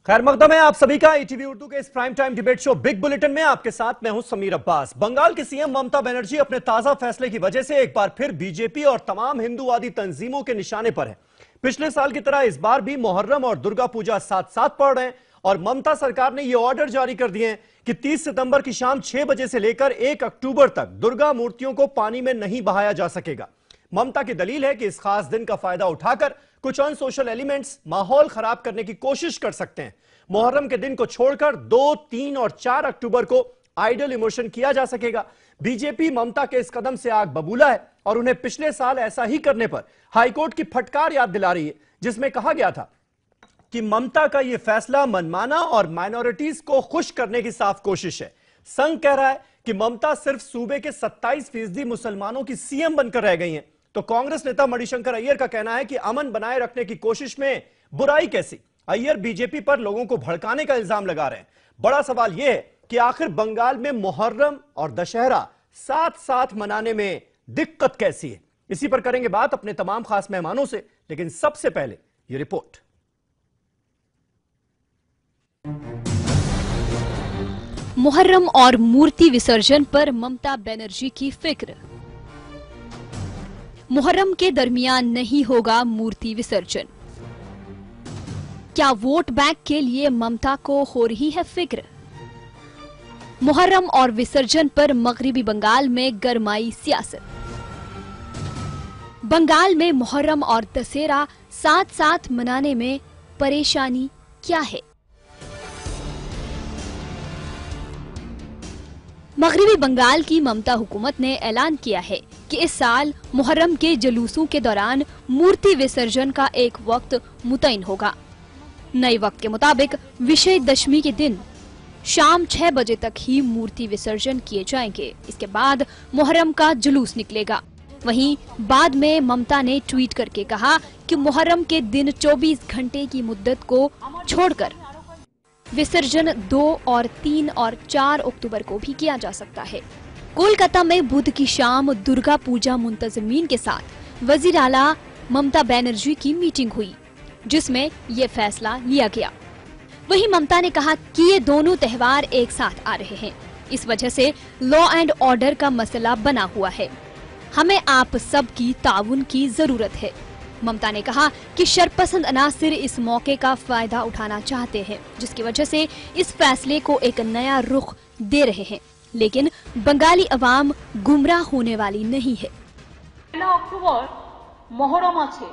खैर मकदम है आप सभी का ईटीवी उर्दू के इस prime time debate show big bulletin में आपके साथ मैं हूं समीर अब्बास। बंगाल की सीएम ममता बनर्जी अपने ताजा फैसले की वजह से एक बार फिर बीजेपी और तमाम हिंदूवादी तंजीमों के निशाने पर है। पिछले साल की तरह इस बार भी मुहर्रम और दुर्गा पूजा साथ साथ पड़ रहे हैं और ममता सरकार ने यह ऑर्डर जारी कर दिए हैं कि 30 सितंबर की शाम 6 बजे से लेकर 1 अक्टूबर तक दुर्गा मूर्तियों को पानी में नहीं बहाया जा सकेगा। ममता की दलील है कि इस खास दिन का फायदा उठाकर कुछ अनसोशल एलिमेंट्स माहौल खराब करने की कोशिश कर सकते हैं। मुहर्रम के दिन को छोड़कर 2, 3 और 4 अक्टूबर को आइडल इमोशन किया जा सकेगा। बीजेपी ममता के इस कदम से आग बबूला है और उन्हें पिछले साल ऐसा ही करने पर हाईकोर्ट की फटकार याद दिला रही है, जिसमें कहा गया था कि ममता का यह फैसला मनमाना और माइनॉरिटीज को खुश करने की साफ कोशिश है। संघ कह रहा है कि ममता सिर्फ सूबे के 27% मुसलमानों की सीएम बनकर रह गई हैं, तो कांग्रेस नेता मणिशंकर अय्यर का कहना है कि अमन बनाए रखने की कोशिश में बुराई कैसी। अय्यर बीजेपी पर लोगों को भड़काने का इल्जाम लगा रहे हैं। बड़ा सवाल यह है कि आखिर बंगाल में मुहर्रम और दशहरा साथ साथ मनाने में दिक्कत कैसी है। इसी पर करेंगे बात अपने तमाम खास मेहमानों से, लेकिन सबसे पहले यह रिपोर्ट। मुहर्रम और मूर्ति विसर्जन पर ममता बनर्जी की फिक्र। मुहर्रम के दरमियान नहीं होगा मूर्ति विसर्जन। क्या वोट बैंक के लिए ममता को हो रही है फिक्र? मुहर्रम और विसर्जन पर मगरिबी बंगाल में गरमाई सियासत। बंगाल में मुहर्रम और दशहरा साथ साथ मनाने में परेशानी क्या है? मगरिबी बंगाल की ममता हुकूमत ने ऐलान किया है कि इस साल मुहर्रम के जुलूसों के दौरान मूर्ति विसर्जन का एक वक्त मुतय्यन होगा। नए वक्त के मुताबिक विजयदशमी के दिन शाम 6 बजे तक ही मूर्ति विसर्जन किए जाएंगे। इसके बाद मुहर्रम का जुलूस निकलेगा। वहीं बाद में ममता ने ट्वीट करके कहा कि मुहर्रम के दिन 24 घंटे की मुद्दत को छोड़कर विसर्जन 2 और 3 और 4 अक्टूबर को भी किया जा सकता है। कोलकाता में बुध की शाम दुर्गा पूजा मुंतजमीन के साथ वजीर आला ममता बनर्जी की मीटिंग हुई, जिसमें ये फैसला लिया गया। वहीं ममता ने कहा कि ये दोनों त्योहार एक साथ आ रहे हैं, इस वजह से लॉ एंड ऑर्डर का मसला बना हुआ है। हमें आप सब की ताउन की जरूरत है। ममता ने कहा कि शरपसंद अनासिर इस मौके का फायदा उठाना चाहते हैं, जिसकी वजह से इस फैसले को एक नया रुख दे रहे हैं, लेकिन बंगाली अवाम गुमराह होने वाली नहीं है। 1 अक्टूबर मुहर्रम আছে,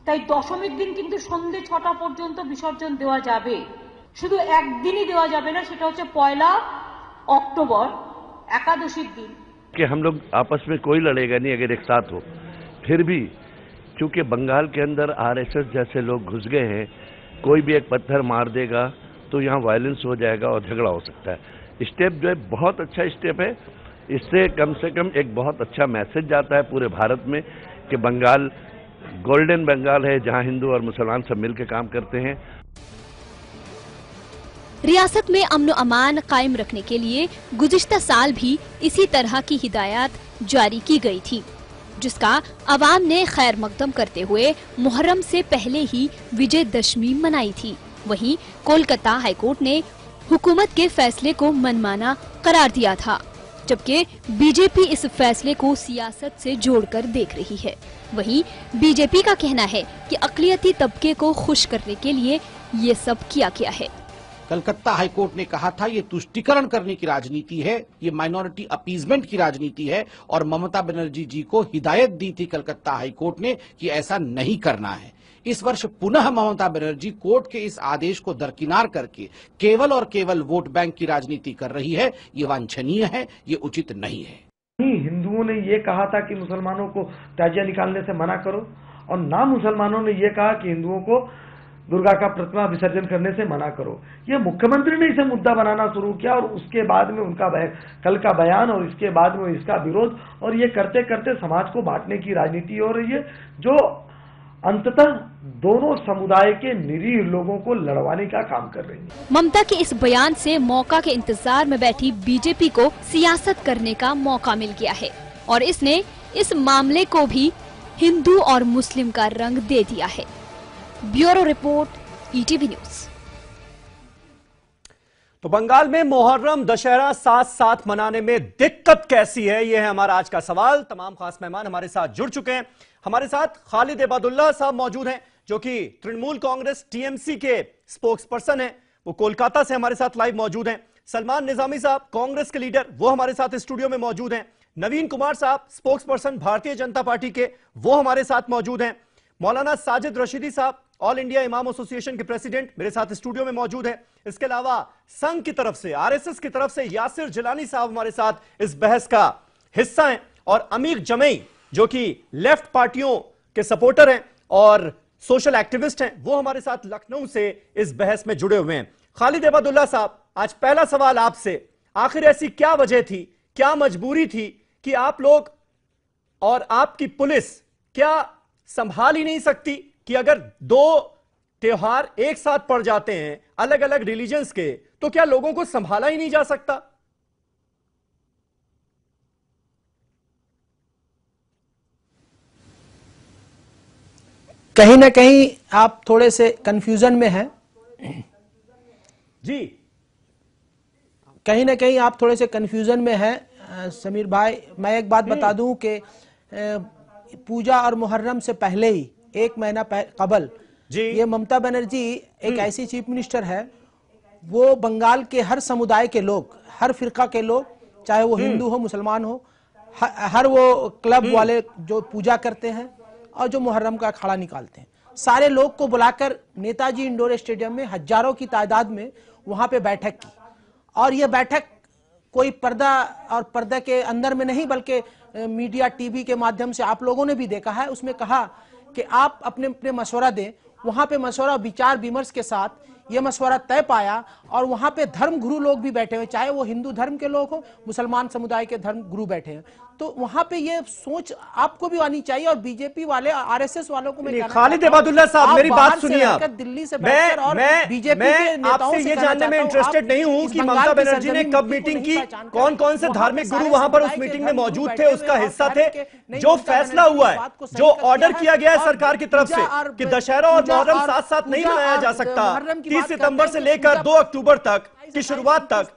তাই দশমীর দিন কিন্তু সন্ধ্যে 6টা পর্যন্ত বিসর্জন দেওয়া যাবে। শুধু একদিনই দেওয়া যাবে না, সেটা হচ্ছে 1 अक्टूबर एकादशीर दिन। कि हम लोग आपस में कोई लड़ेगा नहीं अगर एक साथ हो। फिर भी चूंकि बंगाल के अंदर आरएसएस जैसे लोग घुस गए हैं, कोई भी एक पत्थर मार देगा तो यहाँ वायलेंस हो जाएगा और झगड़ा हो सकता है। स्टेप जो है बहुत अच्छा स्टेप है। इससे कम से कम एक बहुत अच्छा मैसेज जाता है पूरे भारत में कि बंगाल गोल्डन बंगाल है, जहां हिंदू और मुसलमान सब मिलकर काम करते हैं। रियासत में अमन अमान कायम रखने के लिए गुज़िश्ता साल भी इसी तरह की हिदायत जारी की गई थी, जिसका अवाम ने खैर मकदम करते हुए मुहर्रम से पहले ही विजयदशमी मनाई थी। वहीं कोलकाता हाईकोर्ट ने हुकूमत के फैसले को मनमाना करार दिया था, जबकि बीजेपी इस फैसले को सियासत से जोड़कर देख रही है। वहीं बीजेपी का कहना है कि अक़लियती तबके को खुश करने के लिए ये सब किया गया है। कलकत्ता हाईकोर्ट ने कहा था ये तुष्टीकरण करने की राजनीति है, ये माइनॉरिटी अपीजमेंट की राजनीति है और ममता बनर्जी जी को हिदायत दी थी कलकत्ता हाईकोर्ट ने कि ऐसा नहीं करना है। इस वर्ष पुनः ममता बनर्जी कोर्ट के इस आदेश को दरकिनार करके केवल और केवल वोट बैंक की राजनीति कर रही है। ये वांछनीय है, ये उचित नहीं है। हिंदुओं ने ये कहा था कि मुसलमानों को ताजिया निकालने से मना करो, और ना मुसलमानों ने ये कहा कि हिंदुओं को दुर्गा का प्रतिमा विसर्जन करने से मना करो। ये मुख्यमंत्री ने इसे मुद्दा बनाना शुरू किया और उसके बाद में उनका कल का बयान और इसके बाद में इसका विरोध, और ये करते करते समाज को बांटने की राजनीति हो रही है, जो अंततः दोनों समुदाय के निरीह लोगों को लड़वाने का काम कर रही है। ममता के इस बयान से मौका के इंतजार में बैठी बीजेपी को सियासत करने का मौका मिल गया है और इसने इस मामले को भी हिंदू और मुस्लिम का रंग दे दिया है। Bureau report, ETV news. तो बंगाल में मुहर्रम दशहरा साथ साथ मनाने में दिक्कत कैसी है, यह है हमारा आज का सवाल। तमाम खास मेहमान हमारे साथ जुड़ चुके हैं। हमारे साथ खालिद इबादुल्लाह साहब मौजूद हैं, जो कि तृणमूल कांग्रेस टीएमसी के स्पोक्स पर्सन हैं। वो कोलकाता से हमारे साथ लाइव मौजूद हैं। सलमान निजामी साहब, कांग्रेस के लीडर, वो हमारे साथ स्टूडियो में मौजूद हैं। नवीन कुमार साहब, spokes person Bharatiya Janata party के, वो हमारे साथ मौजूद हैं। मौलाना साजिद रशीदी साहब, ऑल इंडिया इमाम एसोसिएशन के प्रेसिडेंट, मेरे साथ स्टूडियो में मौजूद है। इसके अलावा संघ की तरफ से, आरएसएस की तरफ से यासिर जिलानी साहब हमारे साथ इस बहस का हिस्सा हैं। और अमीर जमई, जो कि लेफ्ट पार्टियों के सपोर्टर हैं और सोशल एक्टिविस्ट हैं, वो हमारे साथ लखनऊ से इस बहस में जुड़े हुए हैं। खालिद इबादुल्लाह साहब, आज पहला सवाल आपसे, आखिर ऐसी क्या वजह थी, क्या मजबूरी थी कि आप लोग और आपकी पुलिस क्या संभाल ही नहीं सकती कि अगर दो त्योहार एक साथ पड़ जाते हैं अलग अलग रिलीजन्स के, तो क्या लोगों को संभाला ही नहीं जा सकता? कहीं ना कहीं आप थोड़े से कंफ्यूजन में हैं जी, कहीं ना कहीं आप थोड़े से कंफ्यूजन में हैं समीर भाई। मैं एक बात बता दूं कि पूजा और मुहर्रम से पहले ही एक महीना कबल ये ममता बनर्जी एक ऐसी चीफ मिनिस्टर है, वो बंगाल के हर समुदाय के लोग, हर फिरका के लोग, चाहे वो हिंदू हो मुसलमान हो, हर वो क्लब वाले जो पूजा करते हैं और जो मुहर्रम का अखाड़ा निकालते हैं, सारे लोग को बुलाकर नेताजी इंडोर स्टेडियम में हजारों की तादाद में वहां पे बैठक की। और ये बैठक कोई पर्दा और पर्दा के अंदर में नहीं, बल्कि मीडिया टीवी के माध्यम से आप लोगों ने भी देखा है। उसमें कहा कि आप अपने अपने मशवरा दें। वहां पे मशवरा विचार विमर्श के साथ ये मशवरा तय पाया और वहां पे धर्म गुरु लोग भी बैठे हुए, चाहे वो हिंदू धर्म के लोग हो, मुसलमान समुदाय के धर्म गुरु बैठे हैं। तो वहां पे ये सोच आपको भी आनी चाहिए। और बीजेपी वाले, आरएसएस वालों को मैं खालिद इबादुल्लाह साहब, मेरी बात सुनिए आप। दिल्ली से बैठकर और बीजेपी के नेताओं आपसे ये जानने में इंटरेस्टेड नहीं हूं कि ममता बनर्जी ने कब मीटिंग की, कौन कौन से धार्मिक गुरु वहां पर उस मीटिंग में मौजूद थे, उसका हिस्सा थे। जो फैसला हुआ है, जो ऑर्डर किया गया है सरकार की तरफ से कि दशहरा और मुहर्रम साथ साथ नहीं मनाया जा सकता 30 सितंबर से लेकर 2 अक्टूबर तक की शुरुआत तक,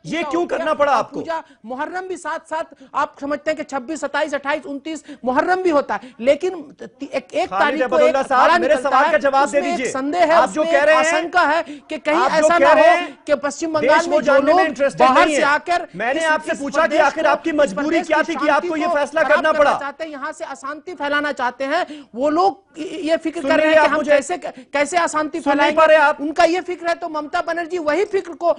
ये क्यों करना पड़ा आपको? मुहर्रम भी साथ साथ आप समझते हैं कि 26, 27, 28, 29 मुहर्रम भी होता है, लेकिन एक तारीख को एक अखाड़ा मेरे सवाल का जवाब दे दीजिए। संदेह है, आप जो कह रहे हैं, आशंका है कि कहीं ऐसा ना हो कि पश्चिम बंगाल में जो लोग बाहर से आकर, मैंने आपसे पूछा कि आखिर आपकी मजबूरी क्या थी कि आपको ये फैसला करना पड़ा? चाहते हैं, यहाँ से अशांति फैलाना चाहते हैं वो लोग, ये फिक्र कर रहे हैं कि हम कैसे अशांति फैलाएंगे। उनका ये फिक्र है, तो ममता बनर्जी वही फिक्र को,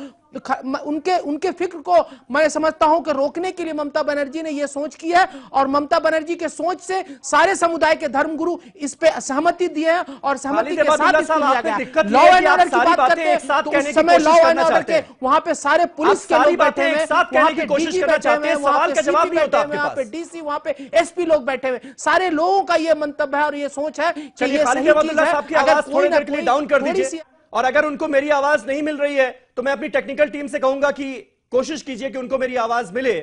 उनके फिक्र को मैं समझता हूं कि रोकने के लिए ममता बनर्जी ने यह सोच की है। और ममता बनर्जी के सोच से सारे समुदाय के धर्मगुरु इस पे सहमति दिए हैं और सहमति के साथ इसको लिया गया। लॉ एंड ऑर्डर की बात करते हैं तो उस समय लॉ एंड ऑर्डर के वहां पे सारे पुलिस के लोग बैठे हुए, वहां पे डीजी बैठे हुए, वहां पे सीपी बैठे हुए, वहां पे डीसी, वहां पे एसपी लोग बैठे हुए। सारे लोगों का ये मंतव्य है और ये सोच है कि ये सही चीज है। अगर थोड़ी देर के लिए डाउन कर दीजिए, और अगर उनको मेरी आवाज नहीं मिल रही है तो मैं अपनी टेक्निकल टीम से कहूंगा कि कोशिश कीजिए कि उनको मेरी आवाज मिले।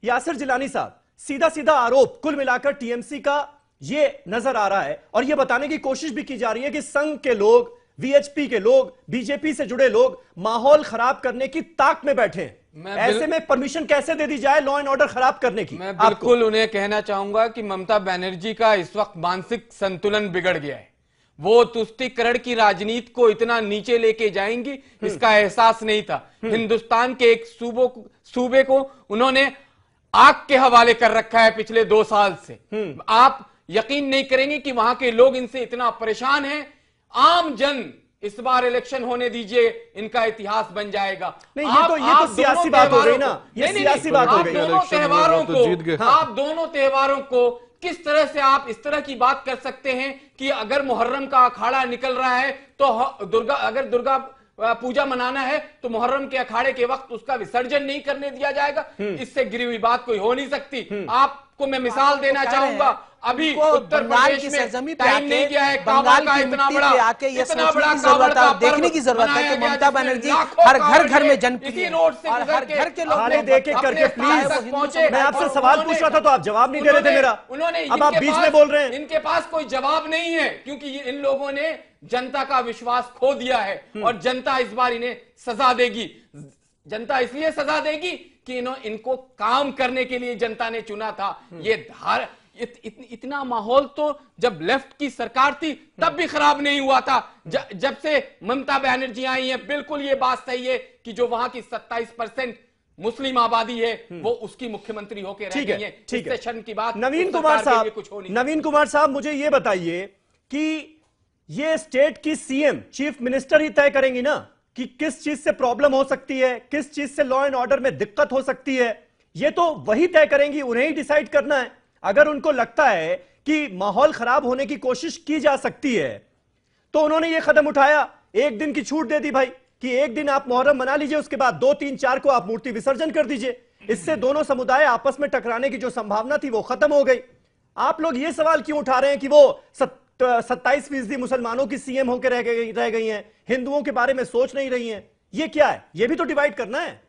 यासिर जिलानी साहब, सीधा सीधा आरोप कुल मिलाकर टीएमसी का ये नजर आ रहा है और ये बताने की कोशिश भी की जा रही है कि संघ के लोग, वीएचपी के लोग, बीजेपी से जुड़े लोग माहौल खराब करने की ताक में बैठे हैं। ऐसे में परमिशन कैसे दे दी जाए लॉ एंड ऑर्डर खराब करने की? मैं बिल्कुल उन्हें कहना चाहूंगा कि ममता बनर्जी का इस वक्त मानसिक संतुलन बिगड़ गया है। वो तुष्टीकरण की राजनीति को इतना नीचे लेके जाएंगी, इसका एहसास नहीं था। हिंदुस्तान के एक सूबे को उन्होंने आग के हवाले कर रखा है पिछले 2 साल से। आप यकीन नहीं करेंगे कि वहां के लोग इनसे इतना परेशान हैं। आम जन, इस बार इलेक्शन होने दीजिए, इनका इतिहास बन जाएगा। नहीं, ये तो सियासी बात हो गई ना, ये सियासी बात हो गई। आप दोनों त्योहारों को किस तरह से आप इस तरह की बात कर सकते हैं कि अगर मुहर्रम का अखाड़ा निकल रहा है तो अगर दुर्गा पूजा मनाना है तो मुहर्रम के अखाड़े के वक्त उसका विसर्जन नहीं करने दिया जाएगा? इससे गिरी हुई बात कोई हो नहीं सकती। आपको मैं मिसाल देना चाहूंगा, अभी उत्तर प्रदेश में टाइम नहीं गया है, बंगाल की मिट्टी पे आके ये सोचने की जरूरत है, देखने की जरूरत है कि ममता बनर्जी हर घर में जनप्रिय और हर घर के लोग देख करके प्लीज, मैं आपसे सवाल पूछ रहा था तो आप जवाब नहीं दे रहे थे मेरा। अब आप बीच में बोल रहे हैं। इनके पास कोई जवाब नहीं है क्योंकि इन लोगों ने जनता का विश्वास खो दिया है और जनता इस बार इन्हें सजा देगी। जनता इसलिए सजा देगी कि इनको काम करने के लिए जनता ने चुना था। ये धार इतना माहौल तो जब लेफ्ट की सरकार थी तब भी खराब नहीं हुआ था। जब से ममता बनर्जी आई है, बिल्कुल ये बात सही है कि जो वहां की 27% मुस्लिम आबादी है वो उसकी मुख्यमंत्री होकर रह गई है। इससे शर्म की बात नवीन कुमार साहब मुझे ये बताइए कि ये स्टेट की सीएम चीफ मिनिस्टर ही तय करेंगी ना कि किस चीज से प्रॉब्लम हो सकती है, किस चीज से लॉ एंड ऑर्डर में दिक्कत हो सकती है, ये तो वही तय करेंगी, उन्हें ही डिसाइड करना है। अगर उनको लगता है कि माहौल खराब होने की कोशिश की जा सकती है तो उन्होंने ये कदम उठाया, एक दिन की छूट दे दी भाई कि एक दिन आप मुहर्रम मना लीजिए, उसके बाद 2, 3, 4 को आप मूर्ति विसर्जन कर दीजिए। इससे दोनों समुदाय आपस में टकराने की जो संभावना थी वो खत्म हो गई। आप लोग ये सवाल क्यों उठा रहे हैं कि वो 27% मुसलमानों की सीएम होकर रह गई हैं, हिंदुओं के बारे में सोच नहीं रही हैं? ये क्या है? ये भी तो डिवाइड करना है।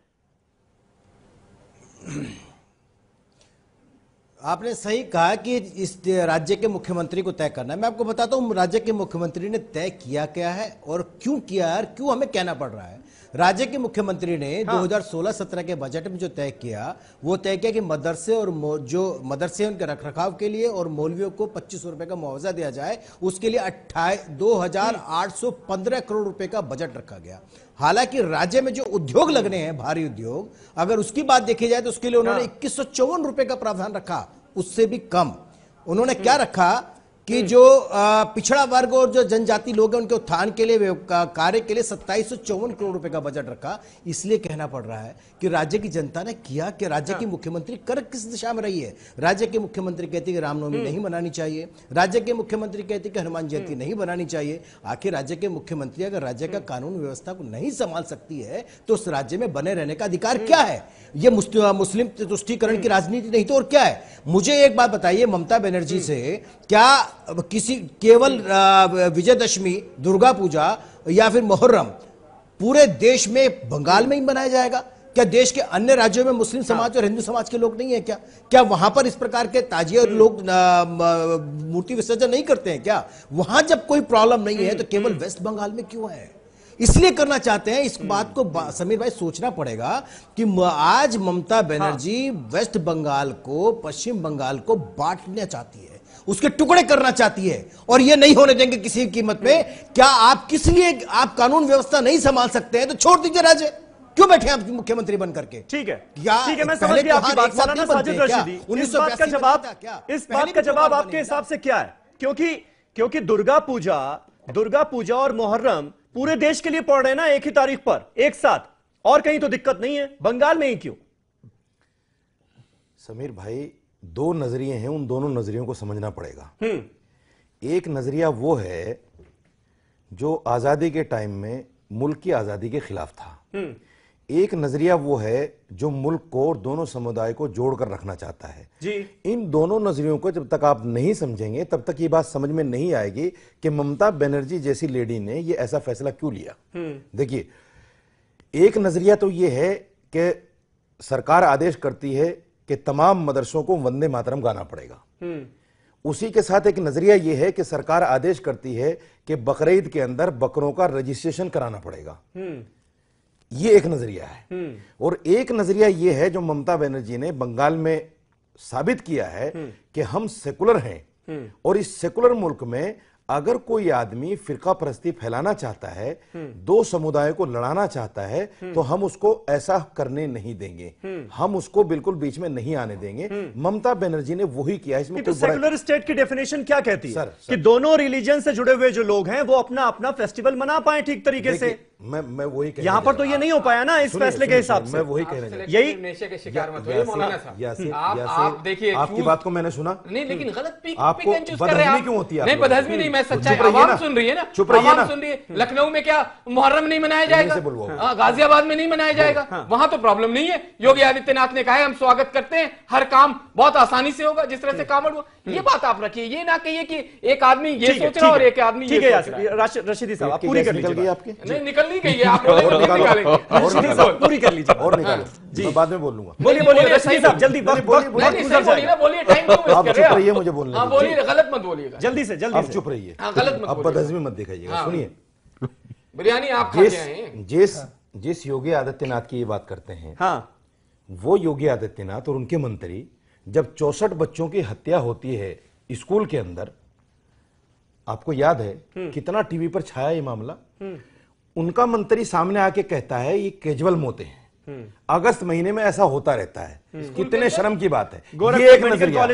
आपने सही कहा कि इस राज्य के मुख्यमंत्री को तय करना है। मैं आपको बताता हूं राज्य के मुख्यमंत्री ने तय किया क्या है और क्यों किया है और क्यों हमें कहना पड़ रहा है। राज्य के मुख्यमंत्री ने 2016-17 के बजट में जो तय किया वो तय किया कि मदरसे और जो मदरसे उनके रखरखाव के लिए और मौलवियों को 2500 रुपए का मुआवजा दिया जाए, उसके लिए 2815 करोड़ रुपए का बजट रखा गया। हालांकि राज्य में जो उद्योग लगने हैं, भारी उद्योग, अगर उसकी बात देखी जाए तो उसके लिए उन्होंने 2154 रुपए का प्रावधान रखा, उससे भी कम। उन्होंने क्या रखा कि जो पिछड़ा वर्ग और जो जनजाति लोग हैं उनके उत्थान के लिए, कार्य के लिए 2754 करोड़ रुपए का बजट रखा। इसलिए कहना पड़ रहा है कि राज्य की जनता ने किया कि राज्य की मुख्यमंत्री कर किस दिशा में रही है। राज्य के मुख्यमंत्री कहती है कि रामनवमी नहीं मनानी चाहिए, राज्य के मुख्यमंत्री कहती है कि हनुमान जयंती नहीं बनानी चाहिए। आखिर राज्य के मुख्यमंत्री अगर राज्य का कानून व्यवस्था को नहीं संभाल सकती है तो उस राज्य में बने रहने का अधिकार क्या है? ये मुस्लिम तुष्टीकरण की राजनीति नहीं तो और क्या है? मुझे एक बात बताइए, ममता बनर्जी से क्या किसी केवल विजयदशमी, दुर्गा पूजा या फिर मुहर्रम पूरे देश में, बंगाल में ही मनाया जाएगा? क्या देश के अन्य राज्यों में मुस्लिम समाज और हिंदू समाज के लोग नहीं है क्या? क्या वहां पर इस प्रकार के ताजिए और लोग मूर्ति विसर्जन नहीं करते हैं क्या? वहां जब कोई प्रॉब्लम नहीं है तो केवल वेस्ट बंगाल में क्यों है? इसलिए करना चाहते हैं। इस बात को समीर भाई सोचना पड़ेगा कि आज ममता बनर्जी वेस्ट बंगाल को, पश्चिम बंगाल को बांटना चाहती है, उसके टुकड़े करना चाहती है और ये नहीं होने देंगे किसी कीमत पे। क्या आप किस लिए, आप कानून व्यवस्था नहीं संभाल सकते हैं तो छोड़ दीजिए राज्य, क्यों बैठे आप मुख्यमंत्री बन करके? ठीक है, मैं समझ गया आपकी बात। मौलाना साजिद रशीदी, इस बात का जवाब आपके हिसाब से क्या है? क्योंकि दुर्गा पूजा और मुहर्रम पूरे देश के लिए पड़ रहे हैं ना एक ही तारीख पर, एक साथ, और कहीं तो दिक्कत नहीं है, बंगाल में ही क्यों? समीर भाई, दो नजरिए हैं, उन दोनों नजरियों को समझना पड़ेगा। एक नजरिया वो है जो आजादी के टाइम में मुल्क की आजादी के खिलाफ था, एक नजरिया वो है जो मुल्क को और दोनों समुदाय को जोड़कर रखना चाहता है जी। इन दोनों नजरियों को जब तक आप नहीं समझेंगे तब तक ये बात समझ में नहीं आएगी कि ममता बनर्जी जैसी लेडी ने ये ऐसा फैसला क्यों लिया। देखिए, एक नजरिया तो ये है कि सरकार आदेश करती है कि तमाम मदरसों को वंदे मातरम गाना पड़ेगा। उसी के साथ एक नजरिया यह है कि सरकार आदेश करती है कि बकरीद के अंदर बकरों का रजिस्ट्रेशन कराना पड़ेगा। ये एक नजरिया है। और एक नजरिया यह है जो ममता बनर्जी ने बंगाल में साबित किया है कि हम सेकुलर हैं और इस सेकुलर मुल्क में अगर कोई आदमी फिरका परस्ती फैलाना चाहता है, दो समुदायों को लड़ाना चाहता है, तो हम उसको ऐसा करने नहीं देंगे, हम उसको बिल्कुल बीच में नहीं आने देंगे। ममता बनर्जी ने वही किया। इसमें तो सेकुलर स्टेट की डेफिनेशन क्या कहती है? कि दोनों रिलीजन से जुड़े हुए जो लोग हैं वो अपना अपना फेस्टिवल मना पाए ठीक तरीके से। मैं वही यहाँ पर तो ये नहीं हो पाया ना इस फैसले के हिसाब से। मैं वही कह रहा हूँ, यही नशे के शिकार मत होइए मौलाना साहब। आप देखिए, आपकी बात को मैंने सुना नहीं, लेकिन गलत आपको बदहजमी क्यों होती है? नहीं, बदहजमी नहीं, मैं सच्चाई, आवाम सुन रही है ना, चुप रहिए ना। सुन रही है। लखनऊ में क्या मुहर्रम नहीं मनाया जाएगा? गाजियाबाद में नहीं मनाया जाएगा? वहां तो प्रॉब्लम नहीं है। योगी आदित्यनाथ ने कहा है हम स्वागत करते हैं, हर काम बहुत आसानी से होगा, जिस तरह से काम हुआ। ये बात आप रखिए, ये ना कहिए कि एक आदमी ये सोच रहा है और एक आदमी ये सोच रहा है। रशीदी साहब, आप पूरी कर लीजिए। आपकी नहीं, निकल नहीं गई है, आप पूरी कर लीजिए और निकालो जी, मैं बाद में बोल लूंगा। बोलिए रशीदी साहब, जल्दी बोलिए, टाइम क्यों वेस्ट कर रहे हैं? रहिए, मुझे बोलने दीजिए। बोलिए, गलत मत बोलिएगा, जल्दी से। आप चुप रहिए, गलत मत, अब बदहजमी मत दिखाइएगा। सुनिए, बिरयानी आप खा के आए हैं। जिस योगी आदित्यनाथ की ये बात करते हैं, हाँ, वो योगी आदित्यनाथ और उनके मंत्री जब 64 बच्चों की हत्या होती है स्कूल के अंदर, आपको याद है कितना टीवी पर छाया ये मामला, उनका मंत्री सामने आके कहता है ये कैजुअल मौतें हैं, अगस्त महीने में ऐसा होता रहता है, कितने शर्म की बात है। ये एक नजरिया,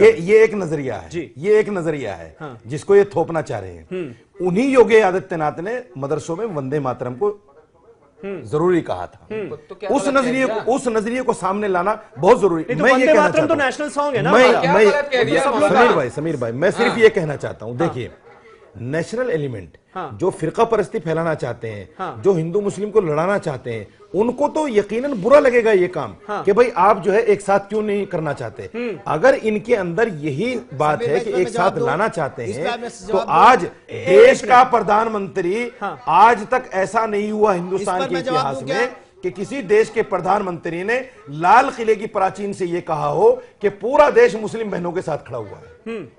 ये एक नजरिया है, ये एक नजरिया है जिसको ये थोपना चाह रहे हैं। उन्हीं योगी आदित्यनाथ ने मदरसों में वंदे मातरम को जरूरी कहा था। तो उस नजरिए को सामने लाना बहुत जरूरी। मैं ये कहना चाहता हूं, तो नेशनल सॉन्ग है ना। समीर भाई मैं सिर्फ ये कहना चाहता हूं, देखिए नेशनल एलिमेंट जो फिरका परस्ती फैलाना चाहते हैं, जो हिंदू मुस्लिम को लड़ाना चाहते हैं, उनको तो यकीनन बुरा लगेगा ये काम कि भाई आप जो है एक साथ क्यों नहीं करना चाहते। अगर इनके अंदर यही बात है कि एक साथ लाना चाहते हैं, तो आज देश का प्रधानमंत्री, आज तक ऐसा नहीं हुआ हिंदुस्तान के इतिहास में कि किसी देश के प्रधानमंत्री ने लाल किले की प्राचीन से यह कहा हो कि पूरा देश मुस्लिम बहनों के साथ खड़ा हुआ है।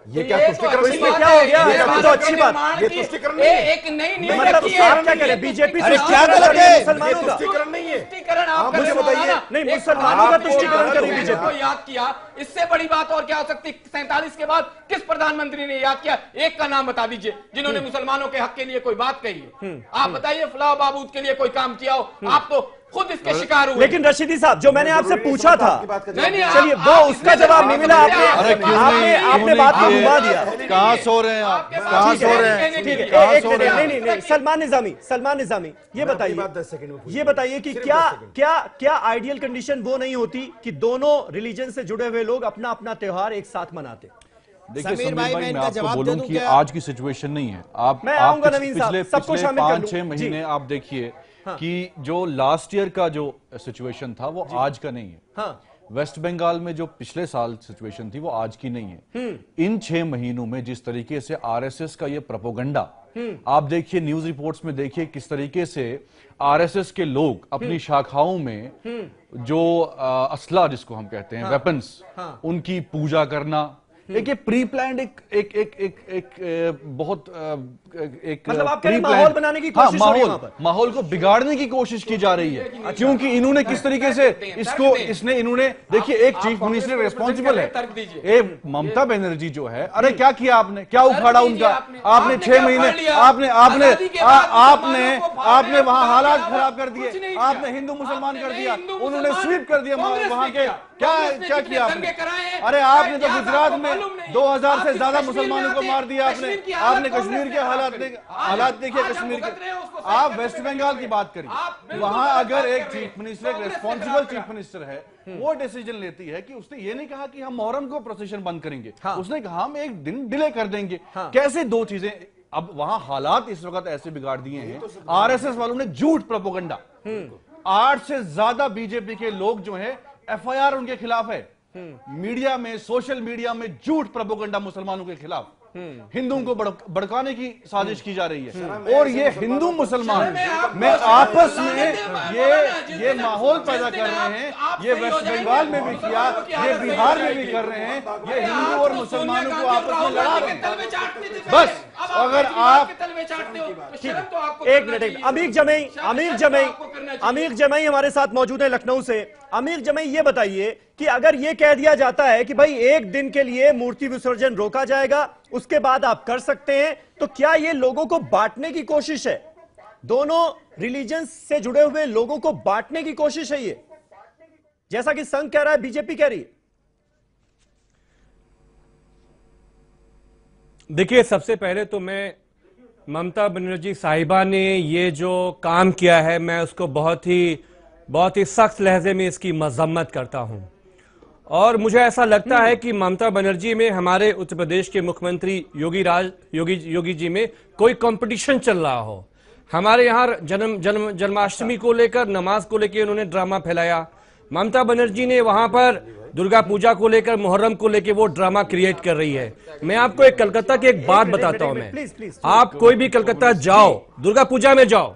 ये क्या तुष्टिकरण नहीं है? क्या हो गया? ये तो अच्छी बात, ये तुष्टिकरण नहीं है। एक नई मतलब आप क्या करें, बीजेपी अरे क्या गलत है? मुसलमानों का तुष्टिकरण नहीं है। आप मुझे बताइए, नहीं, मुसलमानों का तुष्टिकरण करें बीजेपी को याद किया, इससे बड़ी बात और क्या हो सकती? 47 के बाद किस प्रधानमंत्री ने याद किया? एक का नाम बता दीजिए जिन्होंने मुसलमानों के हक के लिए कोई बात कही है। आप बताइए, फलाह बाबूद के लिए कोई काम किया हो? आप तो खुद इसके शिकार हुए। लेकिन रशीदी साहब, जो मैंने आपसे पूछा था, चलिए वो उसका जवाब नहीं मिला। आपने बात को घुमा दिया। कहाँ सो रहे हैं आप? कहाँ सो रहे हैं? ठीक है, एक मिनट, नहीं, सलमान निजामी ये बताइए कि क्या आइडियल कंडीशन वो नहीं होती कि दोनों रिलीजन से जुड़े हुए लोग अपना अपना त्योहार एक साथ मनाते? देखिए समीर भाई, मैं आपको बोलूं कि आज की सिचुएशन नहीं है। आप पिछले 5-6 महीने आप देखिए कि जो लास्ट ईयर का जो सिचुएशन था वो आज का नहीं है। वेस्ट बंगाल में जो पिछले साल सिचुएशन थी वो आज की नहीं है। इन 6 महीनों में जिस तरीके से आरएसएस का ये प्रोपोगंडा, आप देखिए न्यूज रिपोर्ट्स में देखिए किस तरीके से आरएसएस के लोग अपनी शाखाओं में जो असला जिसको हम कहते हैं वेपन्स, उनकी पूजा करना, एक ये प्री प्लान एक बहुत एक मतलब आप कह रहे हैं माहौल बनाने की कोशिश हो रही है वहां पर? माहौल को बिगाड़ने की कोशिश की जा रही है, क्योंकि इन्होंने किस तरीके से इन्होंने देखिए, एक चीफ मिनिस्टर रेस्पॉन्सिबल है, ममता बनर्जी जो है, अरे क्या किया आपने, क्या उखाड़ा उनका? आपने 6 महीने आपने वहां हालात खराब कर दिए, आपने हिंदू मुसलमान कर दिया, उन्होंने स्वीप कर दिया वहां के। क्या किया आपने? अरे आपने तो गुजरात में 2000 से ज्यादा मुसलमानों को मार दिया आपने कश्मीर के हालात देखिए कश्मीर के। आप वेस्ट बंगाल की बात करिए, वहां अगर एक चीफ मिनिस्टर, एक रेस्पॉन्सिबल चीफ मिनिस्टर है, वो डिसीजन लेती है कि उसने ये नहीं कहा कि हम मोहर्रम को प्रोसेशन बंद करेंगे, उसने कहा हम एक दिन डिले कर देंगे। कैसे दो चीजें? अब वहां हालात इस वक्त ऐसे बिगाड़ दिए हैं, आरएसएस वालों ने झूठ प्रोपोगंडा, 8 से ज्यादा बीजेपी के लोग जो है एफआईआर उनके खिलाफ है, मीडिया में, सोशल मीडिया में झूठ प्रोपोगंडा मुसलमानों के खिलाफ, हिंदुओं को भड़काने की साजिश की जा रही है। और ये हिंदू मुसलमान में आपस में ये माहौल पैदा कर रहे हैं, ये वेस्ट बंगाल में भी किया, ये बिहार में भी कर रहे हैं, ये हिंदू और मुसलमानों को आपस में लड़ा रहे हैं। बस अगर आप एक मिनट, अमीर जमई हमारे साथ मौजूद है लखनऊ से। अमीर जमई ये बताइए कि अगर ये कह दिया जाता है कि भाई एक दिन के लिए मूर्ति विसर्जन रोका जाएगा, उसके बाद आप कर सकते हैं, तो क्या ये लोगों को बांटने की कोशिश है? दोनों रिलीजन से जुड़े हुए लोगों को बांटने की कोशिश है ये, जैसा कि संघ कह रहा है, बीजेपी कह रही है? देखिए, सबसे पहले तो मैं ममता बनर्जी साहिबा ने ये जो काम किया है, मैं उसको बहुत ही सख्त लहजे में इसकी मजम्मत करता हूं। और मुझे ऐसा लगता है कि ममता बनर्जी में हमारे उत्तर प्रदेश के मुख्यमंत्री योगी जी में कोई कंपटीशन चल रहा हो। हमारे यहाँ जन्माष्टमी को लेकर, नमाज को लेकर उन्होंने ड्रामा फैलाया। ममता बनर्जी ने वहां पर दुर्गा पूजा को लेकर, मुहर्रम को लेकर वो ड्रामा क्रिएट कर रही है। मैं आपको एक कलकत्ता की एक बात बताता हूं। मैं आप कोई भी कलकत्ता जाओ, दुर्गा पूजा में जाओ,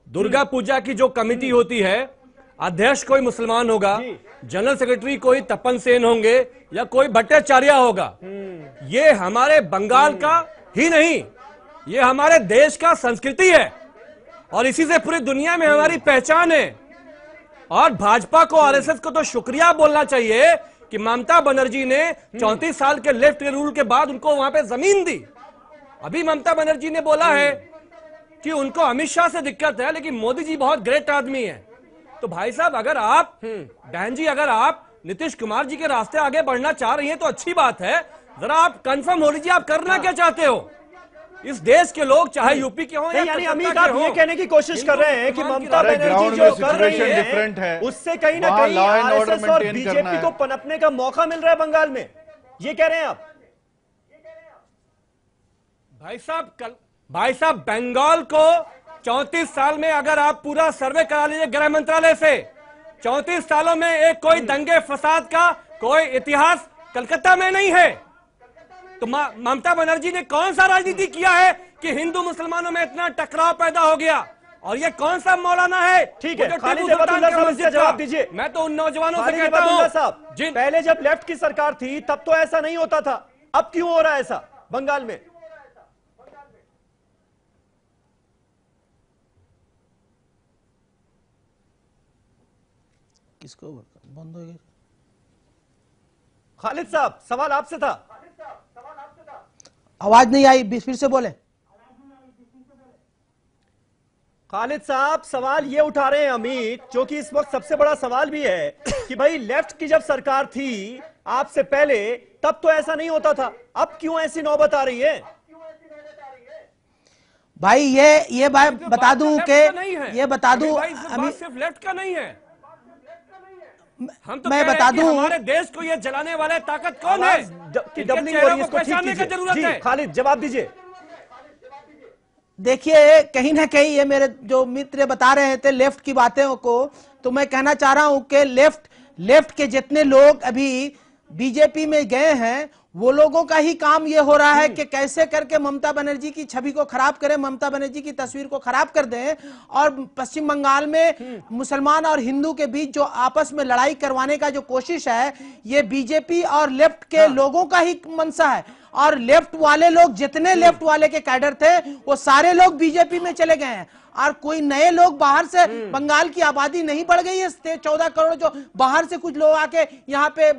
दुर्गा पूजा की जो कमेटी होती है, अध्यक्ष कोई मुसलमान होगा, जनरल सेक्रेटरी कोई तपन सेन होंगे या कोई भट्टाचार्य होगा। ये हमारे बंगाल का ही नहीं, ये हमारे देश का संस्कृति है। और इसी से पूरी दुनिया में हमारी पहचान है। और भाजपा को, आरएसएस को तो शुक्रिया बोलना चाहिए कि ममता बनर्जी ने 34 साल के लेफ्ट के रूल के बाद उनको वहां पे जमीन दी। अभी ममता बनर्जी ने बोला है कि उनको अमित शाह से दिक्कत है, लेकिन मोदी जी बहुत ग्रेट आदमी है। तो भाई साहब, अगर आप बहन जी, अगर आप नीतीश कुमार जी के रास्ते आगे बढ़ना चाह रही हैं तो अच्छी बात है। जरा आप कंफर्म हो लीजिए, आप करना क्या चाहते हो। इस देश के लोग चाहे यूपी के हों या यानी अमित, आप ये कहने की कोशिश कर रहे हैं कि ममता बनर्जी जो कर रही है उससे कहीं ना कहीं आरएसएस और बीजेपी को पनपने का मौका मिल रहा है बंगाल में, ये कह रहे हैं आप? भाई साहब, बंगाल को 34 साल में अगर आप पूरा सर्वे करा लीजिए गृह मंत्रालय से, 34 सालों में एक कोई दंगे फसाद का कोई इतिहास कलकत्ता में नहीं है। तो ममता बनर्जी ने कौन सा राजनीति किया है कि हिंदू मुसलमानों में इतना टकराव पैदा हो गया? और ये कौन सा मौलाना है? ठीक है, खालिद हिबतुल्लाह साहब इसका जवाब दीजिए। मैं तो उन नौजवानों से कहता हूं साहब, पहले जब लेफ्ट की सरकार थी तब तो ऐसा नहीं होता था, अब क्यों हो रहा है ऐसा बंगाल में? किसको बंद हो गया? खालिद साहब, सवाल आपसे था। आवाज नहीं आई, फिर से बोले। खालिद साहब, सवाल ये उठा रहे हैं अमित, जो कि इस वक्त सबसे बड़ा सवाल भी है कि भाई लेफ्ट की जब सरकार थी आपसे पहले तब तो ऐसा नहीं होता था, अब क्यों ऐसी नौबत आ रही है? भाई ये बता दूं कि ये बता दूं अमित, सिर्फ लेफ्ट का नहीं है। हम तो मैं बता दूं हमारे देश को ये जलाने वाले ताकत कौन है कि डबलिंग हो रही है, इसको ठीक कीजिए। जरूरत है। खालिद जवाब दीजिए। देखिए, कहीं ना कहीं ये मेरे जो मित्र बता रहे थे लेफ्ट की बातें को, तो मैं कहना चाह रहा हूं कि लेफ्ट के जितने लोग अभी बीजेपी में गए हैं वो लोगों का ही काम ये हो रहा है कि कैसे करके ममता बनर्जी की छवि को खराब करें, ममता बनर्जी की तस्वीर को खराब कर दें। और पश्चिम बंगाल में मुसलमान और हिंदू के बीच जो आपस में लड़ाई करवाने का जो कोशिश है, ये बीजेपी और लेफ्ट के लोगों का ही मंशा है। और लेफ्ट वाले लोग, जितने लेफ्ट वाले के कैडर थे वो सारे लोग बीजेपी में चले गए हैं। और कोई नए लोग बाहर से, बंगाल की आबादी नहीं बढ़ गई है 14 करोड़, जो बाहर से कुछ लोग आके यहाँ पे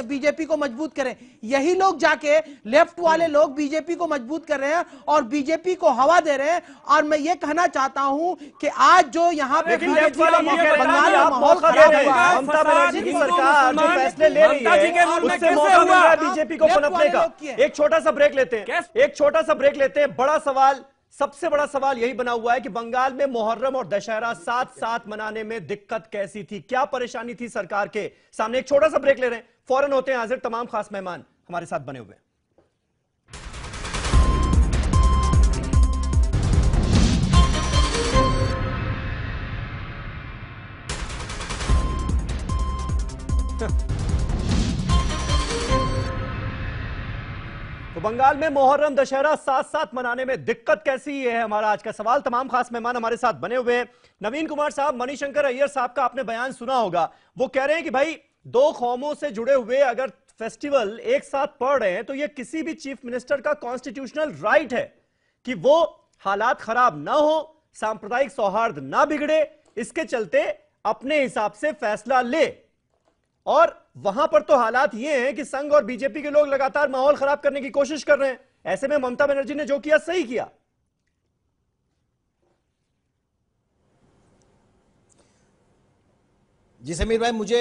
बीजेपी को मजबूत करें। यही लोग जाके लेफ्ट वाले लोग बीजेपी को मजबूत कर रहे हैं और बीजेपी को हवा दे रहे हैं। और मैं ये कहना चाहता हूं कि आज जो यहाँ पे बंगाल में माहौल खराब हुआ, ममता बनर्जी की सरकार जो फैसले ले रही है उससे मौका मिल रहा है बीजेपी को पनपने का। एक छोटा सा ब्रेक लेते हैं। बड़ा सवाल, सबसे बड़ा सवाल यही बना हुआ है कि बंगाल में मुहर्रम और दशहरा साथ साथ मनाने में दिक्कत कैसी थी, क्या परेशानी थी सरकार के सामने। एक छोटा सा ब्रेक ले रहे हैं, फौरन होते हैं हाजिर तमाम खास मेहमान हमारे साथ बने हुए। तो बंगाल में मुहर्रम दशहरा साथ साथ मनाने में दिक्कत कैसी है हमारा आज का सवाल। तमाम खास मेहमान हमारे साथ बने हुए हैं। नवीन कुमार साहब, मणिशंकर अय्यर साहब का आपने बयान सुना होगा, वो कह रहे हैं कि भाई दो कौमों से जुड़े हुए अगर फेस्टिवल एक साथ पड़ रहे हैं तो यह किसी भी चीफ मिनिस्टर का कॉन्स्टिट्यूशनल राइट है कि वो हालात खराब ना हो, सांप्रदायिक सौहार्द ना बिगड़े, इसके चलते अपने हिसाब से फैसला ले। और वहां पर तो हालात ये हैं कि संघ और बीजेपी के लोग लगातार माहौल खराब करने की कोशिश कर रहे हैं। ऐसे में ममता बनर्जी ने जो किया सही किया। जी समीर भाई, मुझे